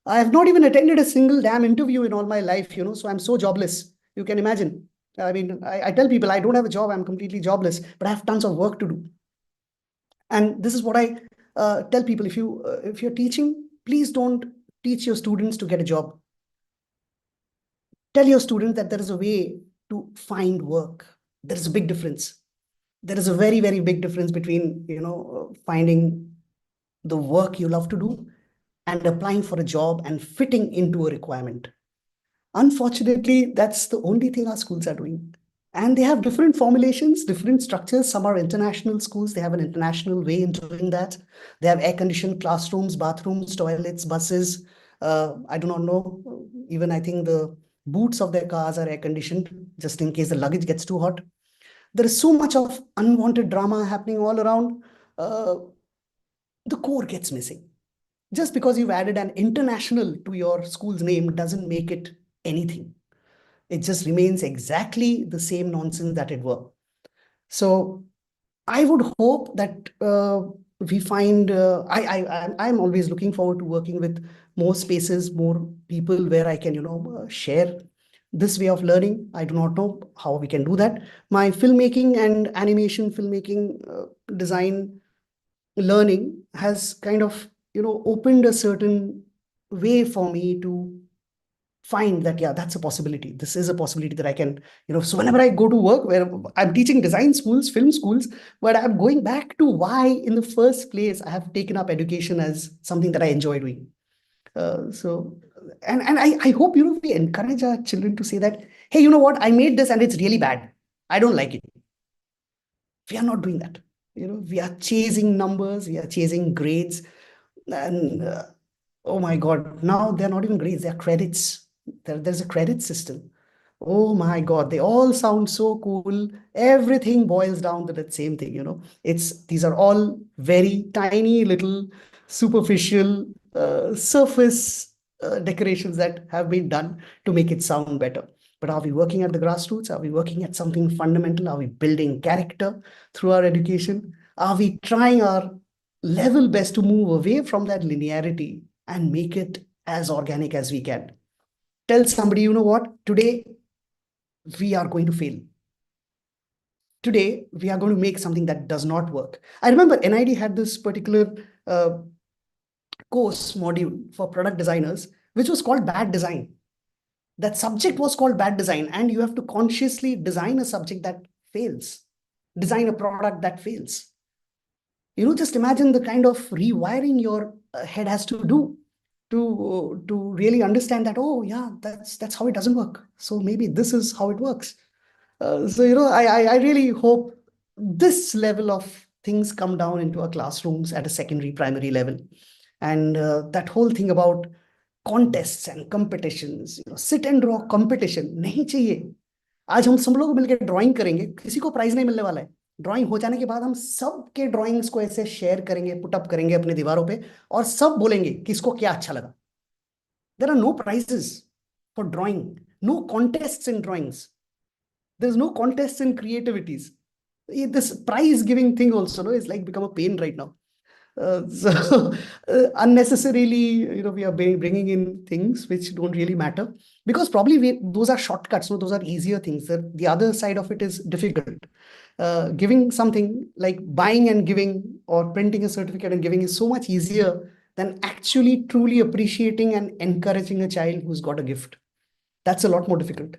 I have not even attended a single damn interview in all my life, so I'm so jobless. You can imagine. I mean, I tell people I don't have a job, I'm completely jobless, but I have tons of work to do. And this is what I tell people: if you're teaching, please don't teach your students to get a job. Tell your students that there is a way to find work. There is a big difference. There is a very, very big difference between finding the work you love to do and applying for a job and fitting into a requirement. Unfortunately, that's the only thing our schools are doing. And they have different formulations, different structures. Some are international schools, they have an international way in doing that. They have air conditioned classrooms, bathrooms, toilets, buses. I do not know. Even I think the boots of their cars are air conditioned just in case the luggage gets too hot. There is so much of unwanted drama happening all around. Uh, the core gets missing. Just because you've added an international to your school's name doesn't make it anything. It just remains exactly the same nonsense that it were. So I would hope that we find. I'm always looking forward to working with more spaces, more people where I can share this way of learning. I do not know how we can do that. My filmmaking and animation filmmaking design learning has kind of opened a certain way for me to find that, yeah, that's a possibility. This is a possibility that I can, so whenever I go to work, where I'm teaching design schools, film schools, but I'm going back to why in the first place I have taken up education as something that I enjoy doing. So and I hope we encourage our children to say that, hey, you know what, I made this and it's really bad, I don't like it. We are not doing that. We are chasing numbers, we are chasing grades, and oh my god, now they're not even grades, they're credits. There's a credit system. Oh my god, they all sound so cool. Everything boils down to that same thing. It's these are all very tiny little superficial surface decorations that have been done to make it sound better. But are we working at the grassroots? Are we working at something fundamental? Are we building character through our education? Are we trying our level best to move away from that linearity and make it as organic as we can? Tell somebody, you know what, today we are going to fail. Today we are going to make something that does not work. I remember NID had this particular uh, course module for product designers, which was called bad design. That subject was called bad design, and you have to consciously design a subject that fails, design a product that fails. Just imagine the kind of rewiring your head has to do to really understand that, oh yeah, that's how it doesn't work, so maybe this is how it works. I really hope this level of things come down into our classrooms at a secondary primary level. And that whole thing about contests and competitions, sit and draw competition नहीं चाहिए. आज हम सब लोग मिलकर drawing करेंगे, किसी को प्राइज नहीं मिलने वाला है. ड्राइंग हो जाने के बाद हम सबके ड्राइंग्स को ऐसे शेयर करेंगे, पुट अप करेंगे अपने दीवारों पे, और सब बोलेंगे किसको क्या अच्छा लगा. There are no prizes for drawing, no contests in drawings. There's no contests in creativities. This prize giving thing also, no, is like become a pain right now. So unnecessarily, we are bringing in things which don't really matter, because probably those are shortcuts. No, those are easier things. The other side of it is difficult. Giving something like buying and giving, or printing a certificate and giving, is so much easier than actually truly appreciating and encouraging a child who's got a gift. That's a lot more difficult.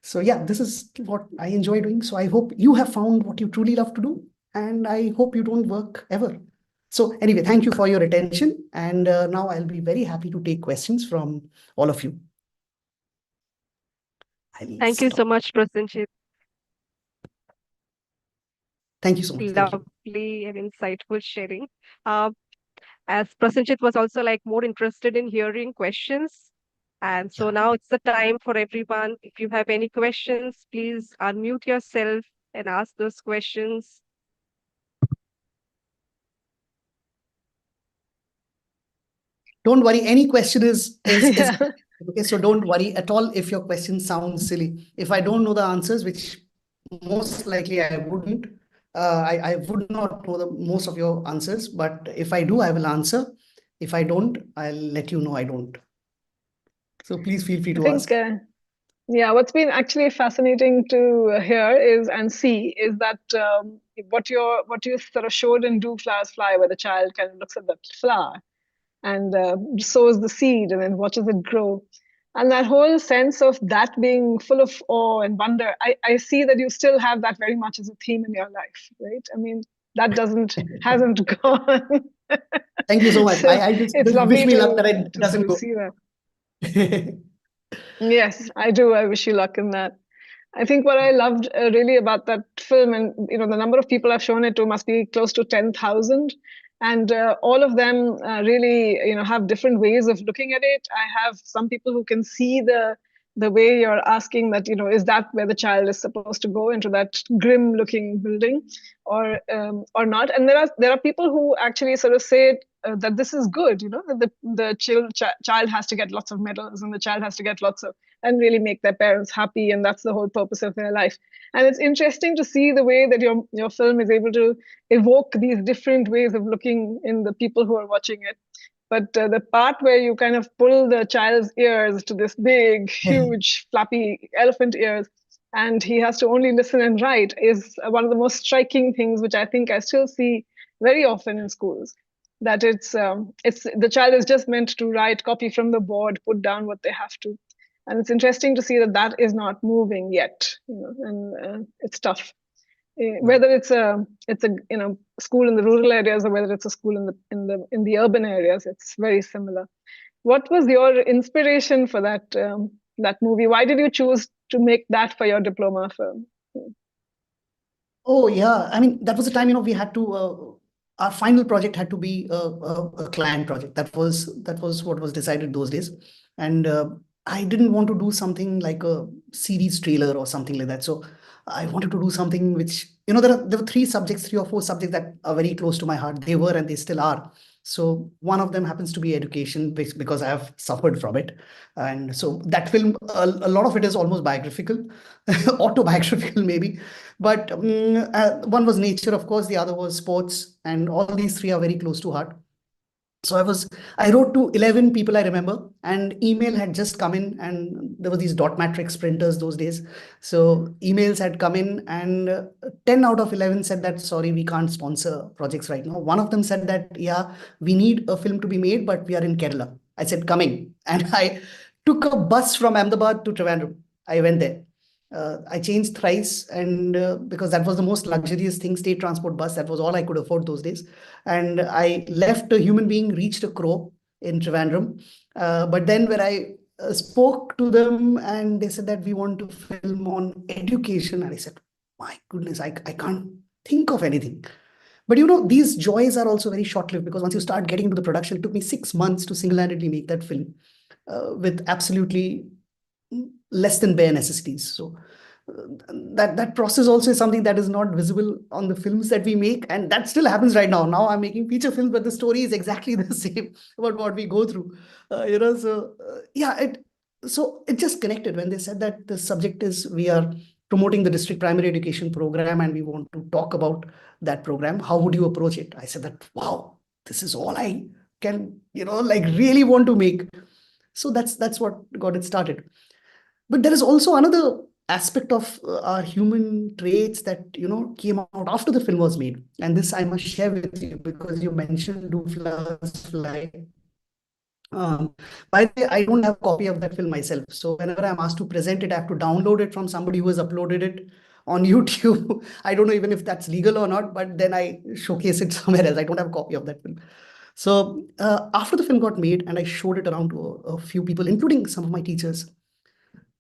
So yeah, this is what I enjoy doing. So I hope you have found what you truly love to do, and I hope you don't work ever. So anyway, thank you for your attention. And now I'll be very happy to take questions from all of you. I'll Thank you so stop. much, Prosenjit. Thank you so much. Thank you. Lovely and insightful sharing. Uh, as Prosenjit was also like more interested in hearing questions. And so Yeah. now it's the time for everyone. If you have any questions, please unmute yourself and ask those questions. Don't worry. Any question is Okay, so don't worry at all if your question sounds silly. If I don't know the answers, which most likely I wouldn't, I would not know the most of your answers, but if I do, I will answer. If I don't, I'll let you know I don't. So please feel free I to think, ask. yeah, what's been actually fascinating to hear is and see is that what you sort of showed in Do Flowers Fly, where the child kind of looks at the flower and sows the seed and then watches it grow. And that whole sense of that being full of awe and wonder, I see that you still have that very much as a theme in your life, right? I mean, that hasn't gone. Thank you so much. So I just it's wish lovely me luck that it to sort doesn't of go. see that. Yes, I do. I wish you luck in that. I think what I loved really about that film, and the number of people I've shown it to must be close to 10,000, and all of them really, have different ways of looking at it. I have some people who can see the way you're asking that, is that where the child is supposed to go into that grim-looking building, or not? And there are people who actually sort of say that this is good, that the child has to get lots of medals and the child has to get lots of and really make their parents happy, and that's the whole purpose of their life. And it's interesting to see the way that your film is able to evoke these different ways of looking in the people who are watching it. But the part where you kind of pull the child's ears to this big, huge, flappy elephant ears, and he has to only listen and write, is one of the most striking things, which I think I still see very often in schools. That it's the child is just meant to write, copy from the board, put down what they have to, and it's interesting to see that that is not moving yet, and it's tough. Whether it's a school in the rural areas or whether it's a school in the urban areas, it's very similar. What was your inspiration for that movie? Why did you choose to make that for your diploma film? Oh yeah, I mean that was the time we had to. Our final project had to be a client project. That was what was decided those days, and I didn't want to do something like a series trailer or something like that. So I wanted to do something which there were three or four subjects that are very close to my heart. They were and they still are. So one of them happens to be education, because I have suffered from it, and so that film, a lot of it is almost biographical, autobiographical maybe, but one was nature, of course, the other was sports, and all these three are very close to heart. So I wrote to 11 people I remember, and email had just come in, and there were these dot matrix printers those days. So emails had come in, and 10 out of 11 said that, sorry, we can't sponsor projects right now. One of them said that, yeah, we need a film to be made, but we are in Kerala. I said, coming. And I took a bus from Ahmedabad to Trivandrum. I went there. I changed thrice, and because that was the most luxurious thing, state transport bus, that was all I could afford those days. And I left a human being, reached a crow in Trivandrum. But then when I spoke to them, and they said that we want to film on education, and I said, my goodness, I can't think of anything. But these joys are also very short-lived, because once you start getting into the production, it took me 6 months to single-handedly make that film, with absolutely less than bare necessities. So that process also is something that is not visible on the films that we make, and that still happens right now. Now I'm making feature films, but the story is exactly the same about what we go through. Yeah, it just connected when they said that the subject is, we are promoting the district primary education program, and we want to talk about that program. How would you approach it? I said that, wow, this is all I can, like really want to make. So that's what got it started. But there is also another aspect of our human traits that came out after the film was made, and this I must share with you, because you mentioned Do Flowers Fly. um, by the way, I don't have a copy of that film myself, so whenever I'm asked to present it, I have to download it from somebody who has uploaded it on YouTube. I don't know even if that's legal or not, but then I showcase it somewhere else. I don't have a copy of that film. So after the film got made and I showed it around to a few people, including some of my teachers,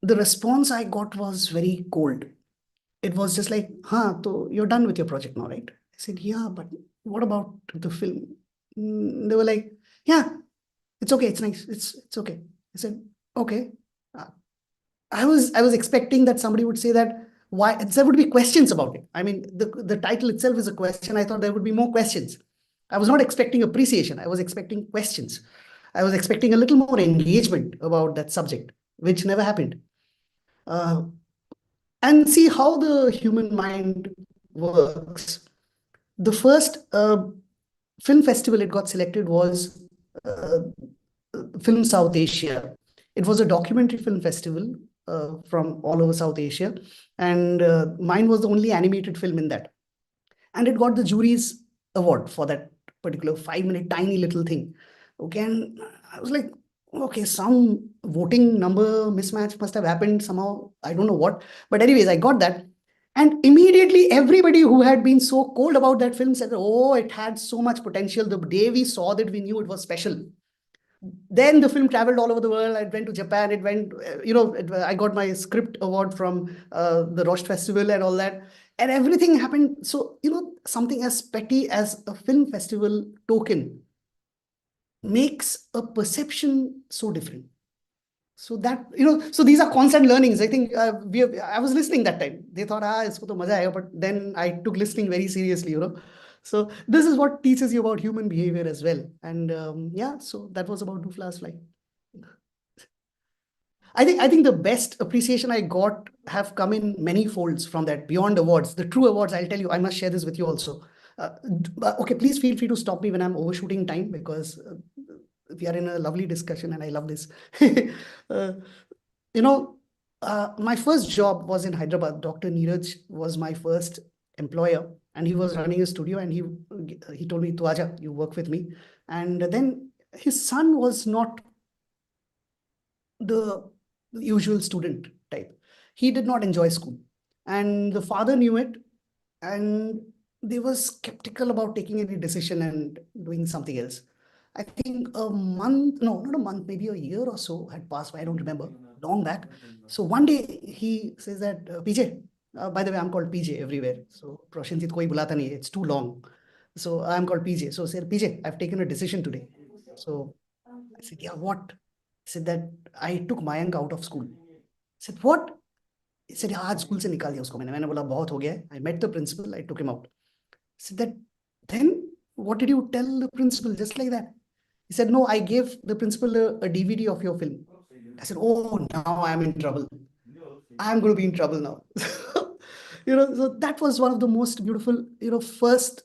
the response I got was very cold. It was just like, huh, so you're done with your project now, right? I said, yeah, but what about the film? They were like, yeah, it's okay, it's nice, it's okay. I said, okay. Uh, I was expecting that somebody would say that, why, there would be questions about it. I mean, the title itself is a question. I thought there would be more questions. I was not expecting appreciation. I was expecting questions. I was expecting a little more engagement about that subject, which never happened. Uh, and see how the human mind works. The first film festival it got selected was Film South Asia. It was a documentary film festival from all over South Asia, and mine was the only animated film in that. And it got the jury's award for that particular 5 minute tiny little thing. Okay, and I was like, okay, some voting number mismatch must have happened somehow. I don't know what, but anyways, I got that. And immediately, everybody who had been so cold about that film said, "Oh, it had so much potential. The day we saw that, we knew it was special." Then the film traveled all over the world. I went to Japan. It went, I got my script award from the Roche Festival and all that. And everything happened. So, something as petty as a film festival token makes a perception so different. So that, so these are constant learnings. I think I was listening that time. They thought, isko to maza aayega, but then I took listening very seriously. So this is what teaches you about human behavior as well. And yeah, so that was about Do Flowers Fly. I think the best appreciation I got have come in many folds from that beyond awards. The true awards, I'll tell you, I must share this with you also. Okay, please feel free to stop me when I'm overshooting time, because we are in a lovely discussion and I love this. uh, you know, my first job was in Hyderabad. Dr. Neeraj was my first employer, and he was running a studio, and he told me, "Tu aja, you work with me." And then his son was not the usual student type. He did not enjoy school, and the father knew it, and they were skeptical about taking any decision and doing something else. I think a month, no, not a month, maybe a year or so had passed by. I don't remember, long back. So one day he says that, PJ, by the way, I'm called PJ everywhere. So Prosenjit koi bulata nahi hai, it's too long. So I'm called PJ. So said, PJ, I've taken a decision today. So I said, yeah, what? He said that I took Mayank out of school. I said, what? He said, हाँ, आज school से निकाल दिया उसको मैंने बोला बहुत हो गया है. I met the principal, I took him out. I said that, then what did you tell the principal, just like that? He said, no, I gave the principal a DVD of your film. I said, oh, now I'm in trouble. I'm going to be in trouble now. So that was one of the most beautiful, first,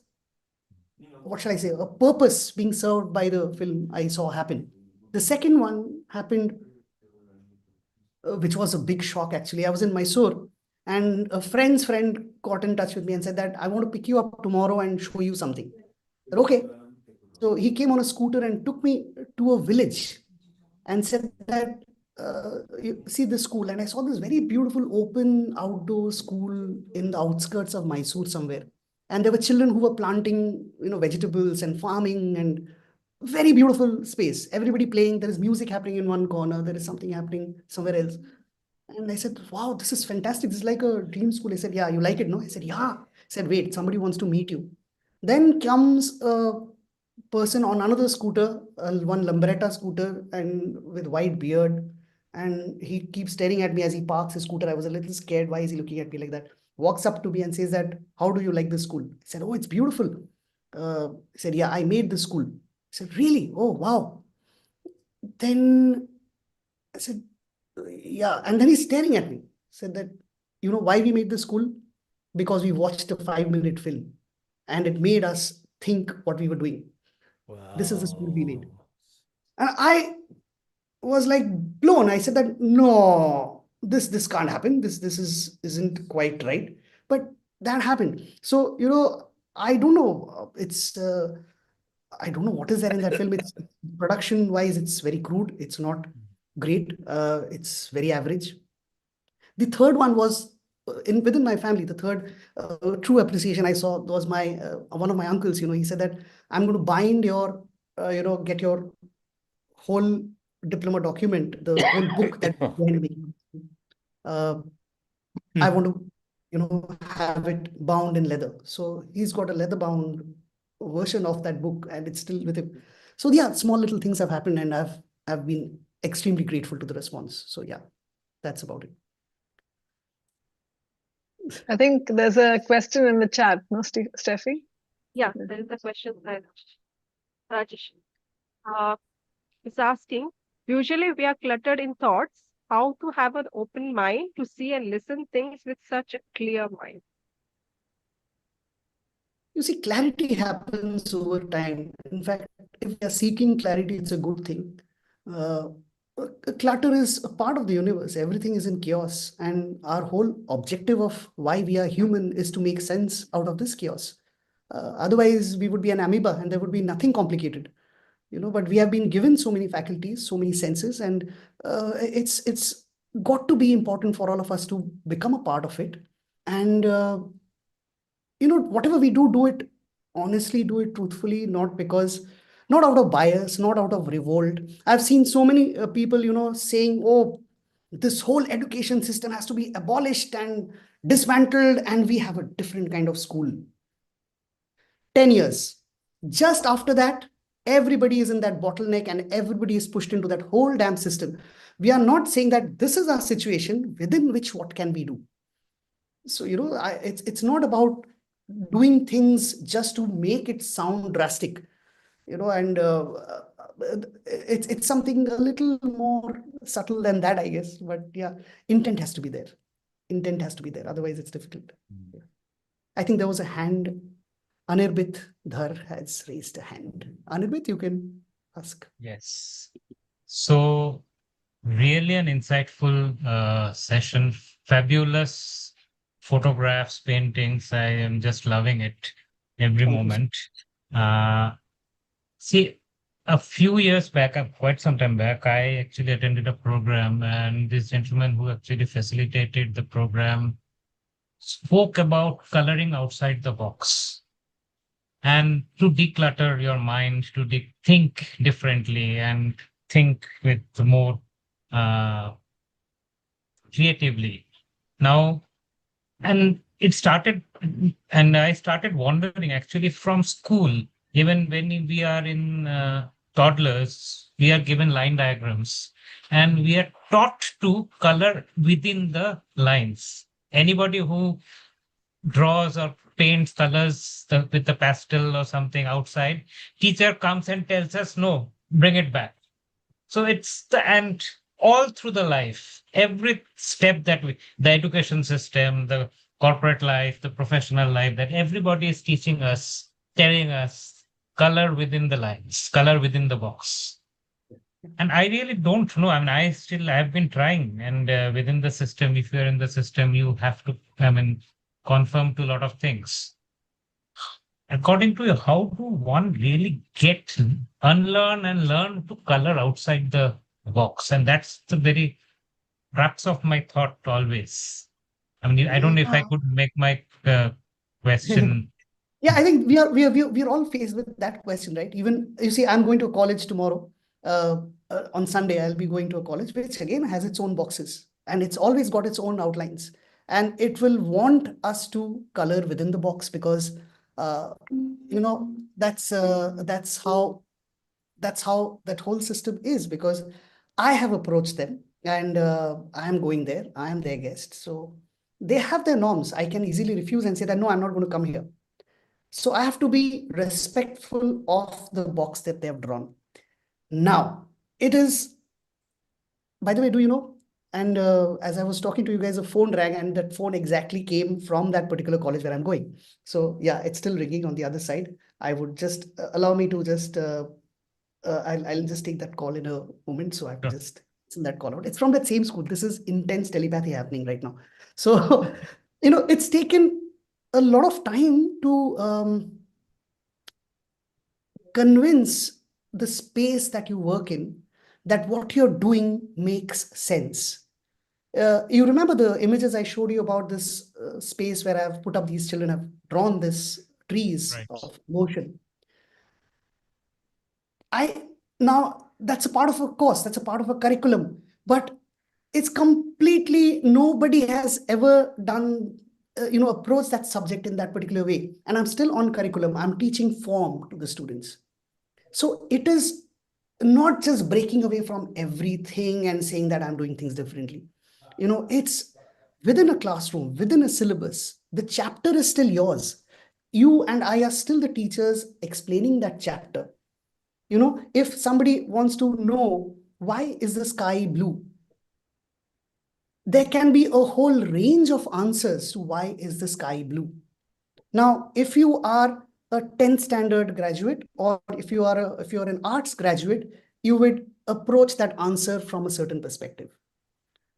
what shall I say, a purpose being served by the film I saw happen. The second one happened, which was a big shock actually. I was in Mysore, and a friend's friend got in touch with me and said that I want to pick you up tomorrow and show you something. I said, okay. So he came on a scooter and took me to a village and said that, you see the school. And I saw this very beautiful open outdoor school in the outskirts of Mysore somewhere. And there were children who were planting, vegetables and farming, and very beautiful space. Everybody playing. There is music happening in one corner. There is something happening somewhere else. And I said, wow, this is fantastic. This is like a dream school. He said, yeah, you like it, no? I said, yeah. He said, wait, somebody wants to meet you. Then comes a person on another scooter, one Lambretta scooter, and with white beard. And he keeps staring at me as he parks his scooter. I was a little scared. Why is he looking at me like that? Walks up to me and says that, how do you like the school? I said, oh, it's beautiful. He said, yeah, I made the school. I said, really? Oh, wow. Then I said, yeah. And then he's staring at me. Said that, you know why we made the school? Because we watched a 5 minute film and it made us think what we were doing. This is the school we made. And I was like blown. I said that, no, this can't happen. Isn't quite right. But that happened. So, I don't know. I don't know what is there in that film. It's production wise, it's very crude. It's not great. It's very average. The third one was in within my family. The third true appreciation I saw was my one of my uncles. He said that I'm going to bind your, get your whole diploma document, the whole book that you're going to make. Uh, I want to, have it bound in leather. So he's got a leather bound version of that book, and it's still with him. So yeah, small little things have happened, and I've been extremely grateful to the response. So yeah, that's about it. I think there's a question in the chat, no, Steffi? Yeah, there is a question, Rajesh. is asking, usually we are cluttered in thoughts, how to have an open mind to see and listen things with such a clear mind. You see, clarity happens over time. In fact, if we are seeking clarity, it's a good thing. Uh, Clutter is a part of the universe. Everything is in chaos. And our whole objective of why we are human is to make sense out of this chaos. Otherwise, we would be an amoeba and there would be nothing complicated. But we have been given so many faculties, so many senses, and it's got to be important for all of us to become a part of it. And whatever we do it honestly, do it truthfully, not out of bias, not out of revolt. I've seen so many people saying, oh, this whole education system has to be abolished and dismantled, and we have a different kind of school. 10 years just after that, everybody is in that bottleneck and everybody is pushed into that whole damn system. We are not saying that this is our situation within which what can we do. So it's not about doing things just to make it sound drastic, and it's something a little more subtle than that, I guess. But yeah, intent has to be there. Intent has to be there. Otherwise, it's difficult. Yeah. I think there was a hand. Anirbit Dhar has raised a hand. Anirbit, you can ask. Yes. So, really an insightful session. Fabulous photographs, paintings. I am just loving it every Thank you. moment. See, a few years back, quite some time back, I actually attended a program, and this gentleman who actually facilitated the program spoke about coloring outside the box and to declutter your mind, to think differently and think with more uh, creatively. Now, and it started, and I started wondering actually from school, even when we are in toddlers, we are given line diagrams and we are taught to color within the lines. Anybody who draws or paints colors with the pastel or something outside, teacher comes and tells us, no, bring it back. So it's and all through the life, every step that the education system, the corporate life, the professional life, that everybody is teaching us, telling us, color within the lines, color within the box. And I really don't know. I mean, I have been trying, and within the system, if you're in the system, you have to, conform to a lot of things. According to you, how do one really unlearn and learn to color outside the box? And that's the very crux of my thought always. I mean, I don't know if I could make my question. Yeah, I think we are all faced with that question, right? Even you see, I'm going to college tomorrow. On Sunday, I'll be going to a college which again has its own boxes and it's always got its own outlines, and it will want us to color within the box because that's how that whole system is, because I have approached them and I am going there. I am their guest, so they have their norms. I can easily refuse and say that no, I'm not going to come here. So I have to be respectful of the box that they have drawn. Now, it is, by the way, do you know? And as I was talking to you guys, a phone rang, and that phone exactly came from that particular college where I'm going. So yeah, it's still ringing on the other side. I would just allow me to just, I'll just take that call in a moment. So I have to Sure. just send that call out. It's from that same school. This is intense telepathy happening right now. So, it's taken a lot of time to convince the space that you work in that what you're doing makes sense. You remember the images I showed you about this space where I've put up these children have drawn this trees Right. of motion. Now that's a part of a course, that's a part of a curriculum, but it's completely, nobody has ever done, approach that subject in that particular way. And I'm still on curriculum. I'm teaching form to the students. So it is not just breaking away from everything and saying that I'm doing things differently. It's within a classroom, within a syllabus. The chapter is still yours. You and I are still the teachers explaining that chapter. If somebody wants to know why is the sky blue, there can be a whole range of answers to why is the sky blue. Now, if you are a 10th standard graduate, or if you're an arts graduate, you would approach that answer from a certain perspective.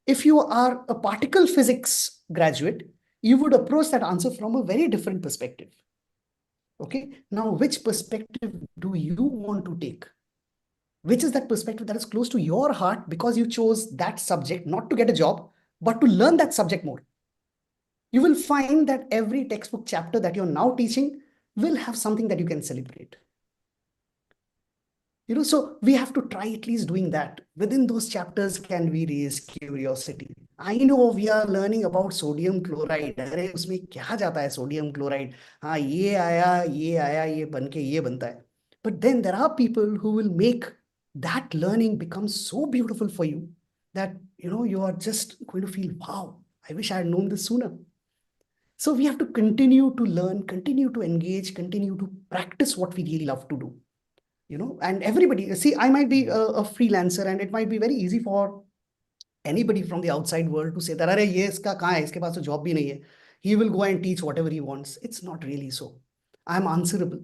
If you are a particle physics graduate, you would approach that answer from a very different perspective. Okay, now which perspective do you want to take? Which is that perspective that is close to your heart because you chose that subject not to get a job, but to learn that subject more? You will find that every textbook chapter that you're now teaching will have something that you can celebrate. So we have to try at least doing that. Within those chapters, can we raise curiosity? I know we are learning about sodium chloride. अरे उसमें क्या जाता है sodium chloride? हाँ ये बन के ये बनता है. But then there are people who will make that learning become so beautiful for you that you are just going to feel, wow, I wish I had known this sooner. So we have to continue to learn, continue to engage, continue to practice what we really love to do. And everybody, see, I might be a freelancer, and it might be very easy for anybody from the outside world to say that, अरे ये इसका कहाँ है, इसके पास तो job भी नहीं है. He will go and teach whatever he wants. It's not really so. I'm answerable.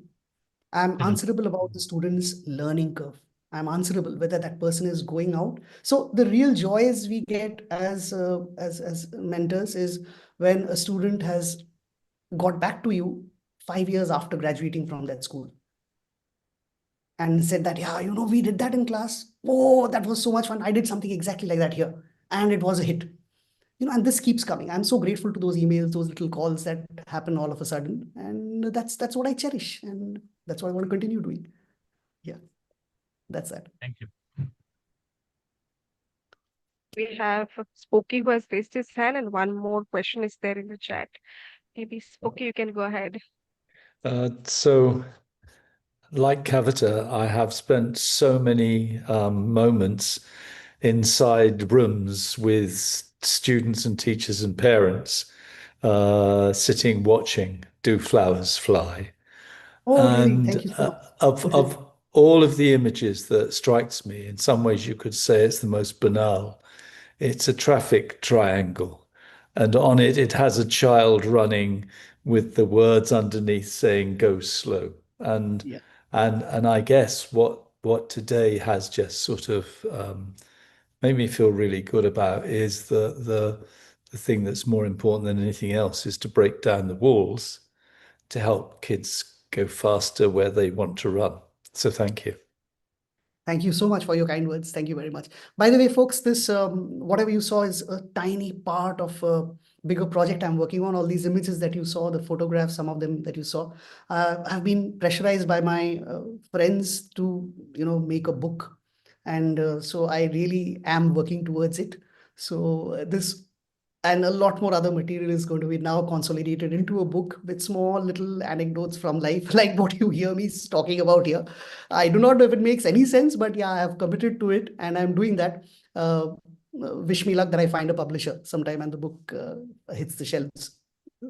I'm answerable about the student's learning curve. I'm answerable whether that person is going out. So the real joys we get as mentors is when a student has got back to you 5 years after graduating from that school and said that, yeah, we did that in class. Oh, that was so much fun. I did something exactly like that here, and it was a hit. And this keeps coming. I'm so grateful to those emails, those little calls that happen all of a sudden, and that's what I cherish, and that's what I want to continue doing. Yeah, that's that. Thank you. We have Spooky who has raised his hand, and one more question is there in the chat. Maybe Spooky, you can go ahead. So, like Kavita, I have spent so many moments inside rooms with students and teachers and parents sitting watching do flowers fly. Oh, really? And Thank you so much. of all of the images that strikes me, in some ways you could say it's the most banal. It's a traffic triangle, and on it, it has a child running with the words underneath saying "go slow." And Yeah. and I guess what today has just sort of made me feel really good about is the thing that's more important than anything else is to break down the walls to help kids go faster where they want to run. So thank you. Thank you so much for your kind words. Thank you very much. By the way, folks, this whatever you saw is a tiny part of a bigger project I'm working on. All these images that you saw, the photographs, some of them that you saw, I've been pressurized by my friends to make a book, and so I really am working towards it. So this and a lot more other material is going to be now consolidated into a book with small little anecdotes from life, like what you hear me talking about here. I do not know if it makes any sense, but yeah, I have committed to it and I'm doing that. Wish me luck that I find a publisher sometime and the book hits the shelves.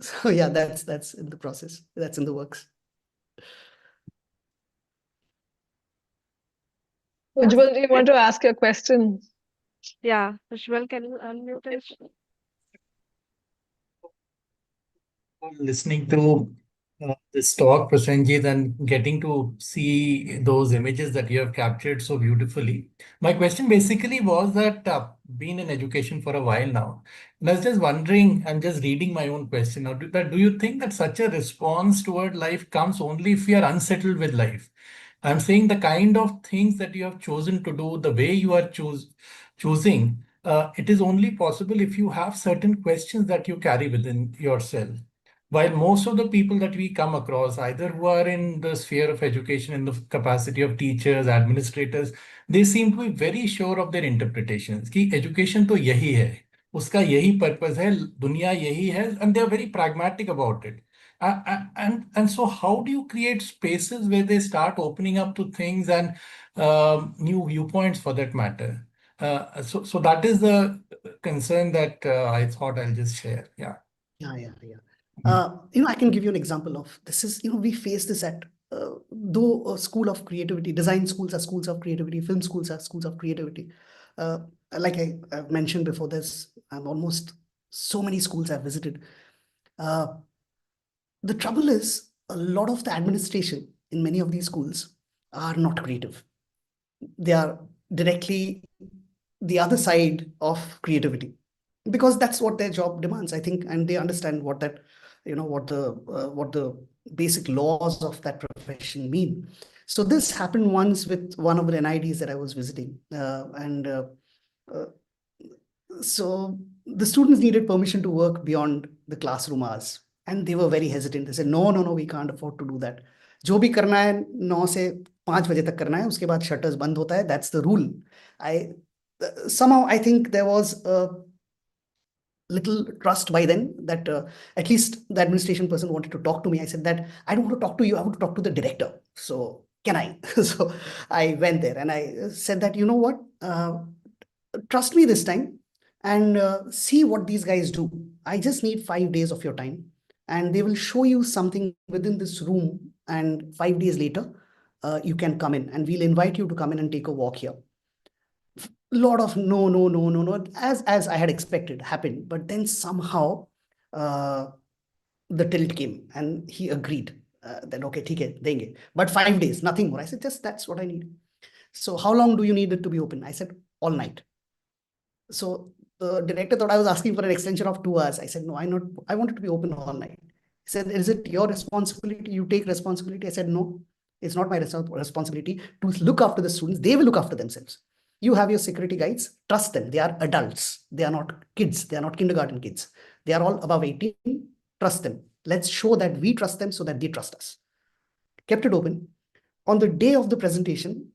So yeah, that's in the process. That's in the works. Ujjwal, do you want to ask a question? Yeah, Ujjwal, can you unmute it? Listening to this talk, Prosenjit, and getting to see those images that you have captured so beautifully. My question basically was that been in education for a while now, and I was just wondering, I'm just reading my own question now, do you think that such a response toward life comes only if we are unsettled with life? I'm saying the kind of things that you have chosen to do, the way you are choosing, it is only possible if you have certain questions that you carry within yourself. While most of the people that we come across, either who are in the sphere of education in the capacity of teachers, administrators, they seem to be very sure of their interpretations. कि education तो यही है, उसका यही purpose है, दुनिया यही है, and they are very pragmatic about it. And so how do you create spaces where they start opening up to things and new viewpoints for that matter? So that is the concern that I thought I'll just share. Yeah. Yeah. I can give you an example of this. We face this at though a school of creativity, design schools are schools of creativity, film schools are schools of creativity. Uh, like I've mentioned before, there's almost so many schools I've visited. Uh, the trouble is, a lot of the administration in many of these schools are not creative. They are directly the other side of creativity, because that's what their job demands, I think, and they understand what that, what the basic laws of that profession mean. So this happened once with one of the NIDs that I was visiting, and uh, so the students needed permission to work beyond the classroom hours, and they were very hesitant. They said, no, no, no, we can't afford to do that. जो भी करना है 9 से 5 बजे तक करना है, उसके बाद शटर्स बंद होता है. That's the rule. I somehow I think there was a little trust by then that at least the administration person wanted to talk to me. I said that I don't want to talk to you, I want to talk to the director. So can I? So I went there and I said that, you know what, trust me this time and see what these guys do. I just need 5 days of your time, and they will show you something within this room. And 5 days later, you can come in, and we'll invite you to come in and take a walk here. Lot of no, no, no, no, no, as I had expected happened. But then somehow uh, the tilt came, and he agreed that okay, ठीक है, देंगे. But 5 days, nothing more. I said, just that's what I need. So how long do you need it to be open? I said, all night. So the director thought I was asking for an extension of 2 hours. I said, no, I want it to be open all night. He said, is it your responsibility? You take responsibility? I said, no, it's not my responsibility to look after the students. They will look after themselves. You have your security guides, trust them. They are adults. They are not kids. They are not kindergarten kids. They are all above 18. Trust them. Let's show that we trust them so that they trust us. Kept it open. On the day of the presentation,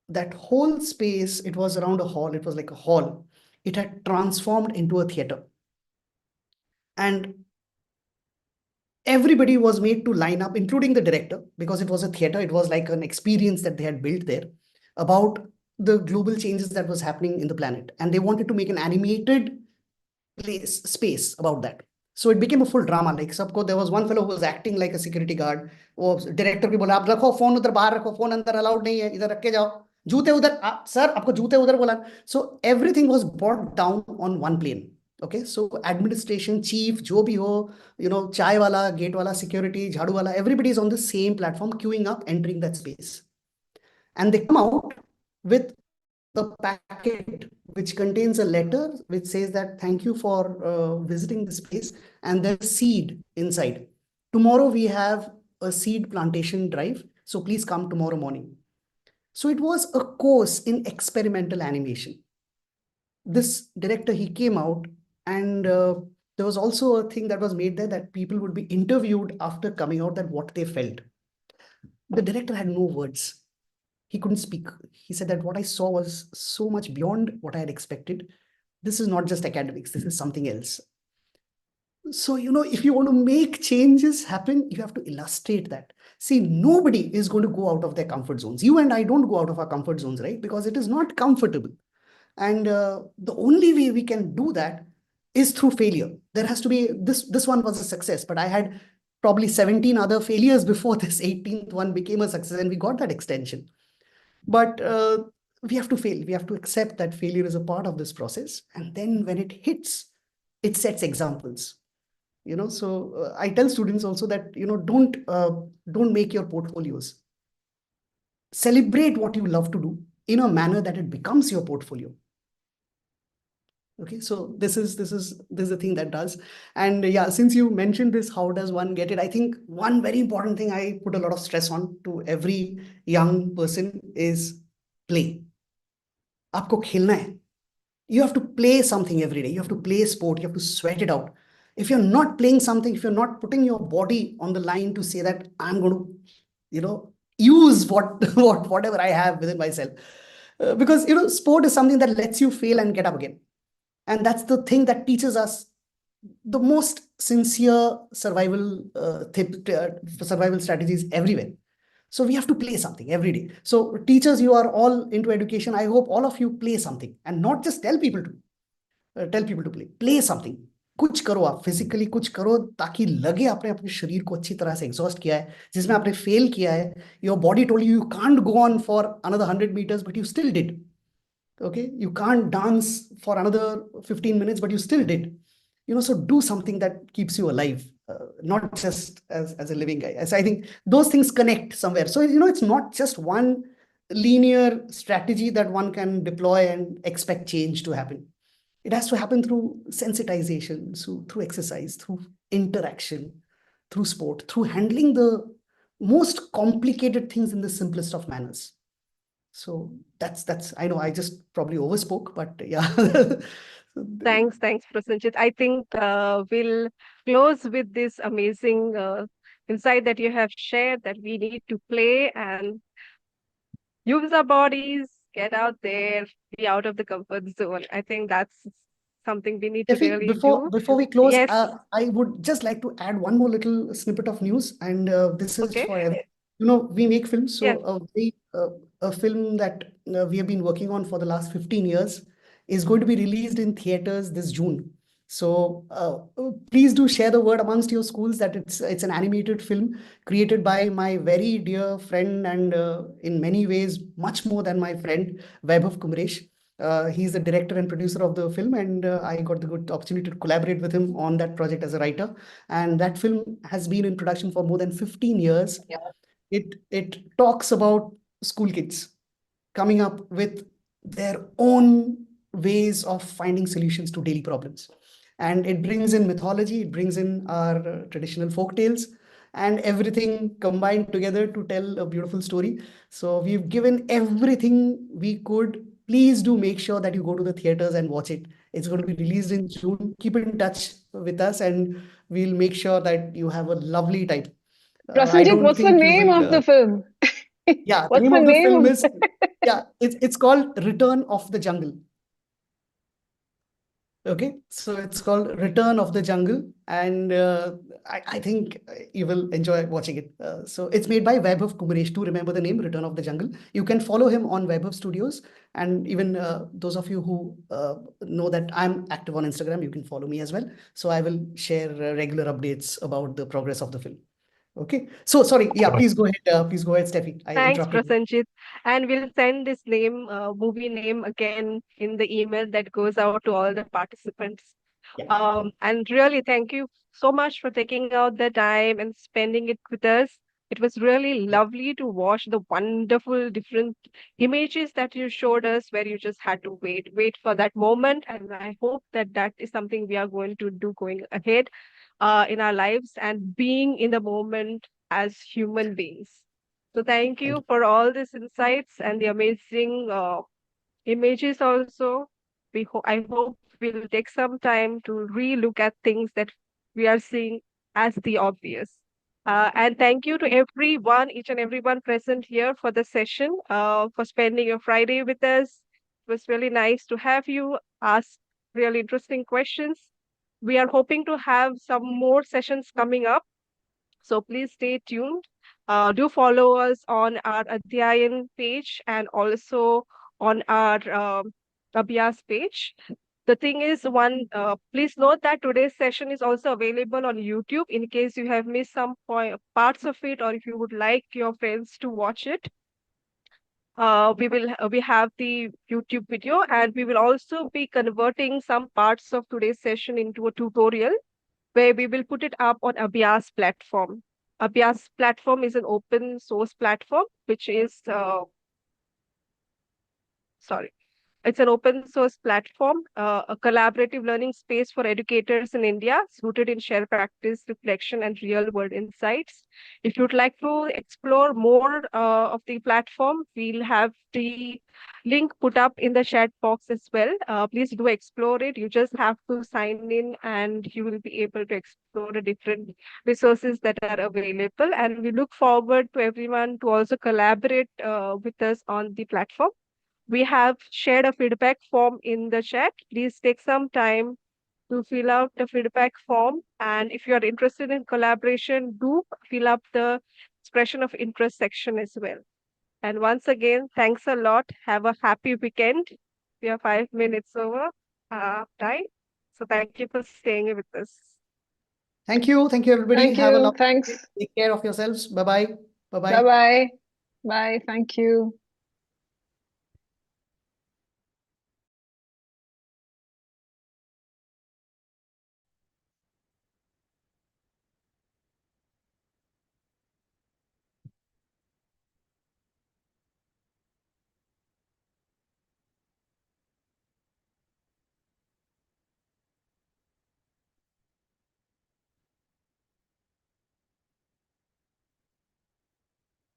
that whole space, it was around a hall. It was like a hall. It had transformed into a theater. And everybody was made to line up, including the director, because it was a theater. It was like an experience that they had built there about the global changes that was happening in the planet. And they wanted to make an animated space about that. So it became a full drama. Like सबको, there was one fellow who was acting like a security guard. वो director को बोला, आप रखो phone उधर, बाहर रखो phone, अंदर अलाउड नहीं है, इधर रख के जाओ, जूते उधर, सर आपको जूते उधर बोला. So everything was brought down on one plane. Okay, so administration, chief, जो भी हो, चाय वाला, gate वाला, security, झाड़ू वाला, everybody is on the same platform, queuing up, entering that space. And they come out with the packet which contains a letter which says that thank you for visiting the space, and there's seed inside. Tomorrow we have a seed plantation drive, so please come tomorrow morning. So it was a course in experimental animation. This director, he came out, and there was also a thing that was made there that people would be interviewed after coming out, that what they felt. The director had no words. He couldn't speak. He said that what I saw was so much beyond what I had expected. This is not just academics, this is something else. So, if you want to make changes happen, you have to illustrate that. See, nobody is going to go out of their comfort zones. You and I don't go out of our comfort zones, right? Because it is not comfortable. And the only way we can do that is through failure. There has to be, this one was a success, but I had probably 17 other failures before this 18th one became a success, and we got that extension. But we have to fail. We have to accept that failure is a part of this process. And then when it hits, it sets examples. So I tell students also that, don't make your portfolios. Celebrate what you love to do in a manner that it becomes your portfolio. Okay, so this is the thing that does. And yeah, since you mentioned this, how does one get it? I think one very important thing I put a lot of stress on to every young person is play. आपको खेलना है. You have to play something every day. You have to play sport. You have to sweat it out. If you're not playing something, if you're not putting your body on the line to say that I'm going to, use whatever I have within myself, because sport is something that lets you fail and get up again. And that's the thing that teaches us the most sincere survival survival strategies everywhere. So we have to play something every day. So teachers, you are all into education. I hope all of you play something, and not just tell people to play. Play something. कुछ करो, आप physically कुछ करो ताकि लगे आपने अपने शरीर को अच्छी तरह से एग्जॉस्ट किया है, जिसमें आपने फेल किया है. Your body told you can't go on for another 100 meters, but you still did. Okay, you can't dance for another 15 minutes, but you still did. So do something that keeps you alive, not just as a living guy. As I think those things connect somewhere. So it's not just one linear strategy that one can deploy and expect change to happen. It has to happen through sensitization, through exercise, through interaction, through sport, through handling the most complicated things in the simplest of manners. So that's I know I just probably overspoke, but yeah. Thanks, Prosenjit. I think we'll close with this amazing insight that you have shared, that we need to play and use our bodies, get out there, be out of the comfort zone. I think that's something we need to Effie, really before do. before we close, Yes. I would just like to add one more little snippet of news, and this is Okay. for we make films, Yes. so a film that we have been working on for the last 15 years is going to be released in theaters this June. So please do share the word amongst your schools that it's an animated film created by my very dear friend and in many ways much more than my friend, Vaibhav Kumresh. He's the director and producer of the film, and I got the good opportunity to collaborate with him on that project as a writer. And that film has been in production for more than 15 years. Yeah. It talks about school kids coming up with their own ways of finding solutions to daily problems. And it brings in mythology, it brings in our traditional folk tales, and everything combined together to tell a beautiful story. So we've given everything we could. Please do make sure that you go to the theaters and watch it. It's going to be released in June. Keep in touch with us, and we'll make sure that you have a lovely time. I Prasenjit, don't what's the think you name of will. the film? Yeah, the What's name the of the name film of is, yeah, it's called Return of the Jungle. Okay, so it's called Return of the Jungle, and I think you will enjoy watching it. So it's made by Vaibhav Kumaresh. To remember the name, Return of the Jungle. You can follow him on Vaibhav Studios, and even those of you who know that I'm active on Instagram, you can follow me as well. So I will share regular updates about the progress of the film. Okay. So sorry. Yeah, please go ahead. Please go ahead, Steffi. I Thanks, interrupted you. Prasenjit. And we'll send this name, movie name again in the email that goes out to all the participants. Yeah. And really, thank you so much for taking out the time and spending it with us. It was really lovely to watch the wonderful different images that you showed us, where you just had to wait for that moment. And I hope that that is something we are going to do going ahead in our lives, and being in the moment as human beings. So thank Thank you you. for all these insights and the amazing images also. I hope we'll take some time to re-look at things that we are seeing as the obvious. And thank you to everyone, each and everyone present here for the session, for spending your Friday with us. It was really nice to have you ask really interesting questions. We are hoping to have some more sessions coming up, so please stay tuned. Do follow us on our Adhyayan page and also on our Abhyas page. The thing is, please note that today's session is also available on YouTube in case you have missed some parts of it, or if you would like your friends to watch it. We have the YouTube video, and we will also be converting some parts of today's session into a tutorial where we will put it up on Abhyas platform. Abhyas platform is an open source platform, which is, sorry, it's an open source platform, a collaborative learning space for educators in India, rooted in shared practice, reflection, and real world insights. If you'd like to explore more of the platform, we'll have the link put up in the chat box as well. Please do explore it. You just have to sign in and you will be able to explore the different resources that are available. And we look forward to everyone to also collaborate with us on the platform. We have shared a feedback form in the chat. Please take some time to fill out the feedback form. And if you are interested in collaboration, do fill up the expression of interest section as well. And once again, thanks a lot. Have a happy weekend. We are 5 minutes over time. So thank you for staying with us. Thank you. Thank you, everybody. Thank Have a you. lovely day. Thanks. Take care of yourselves. Bye-bye. Bye-bye. Bye-bye. Bye. Thank you.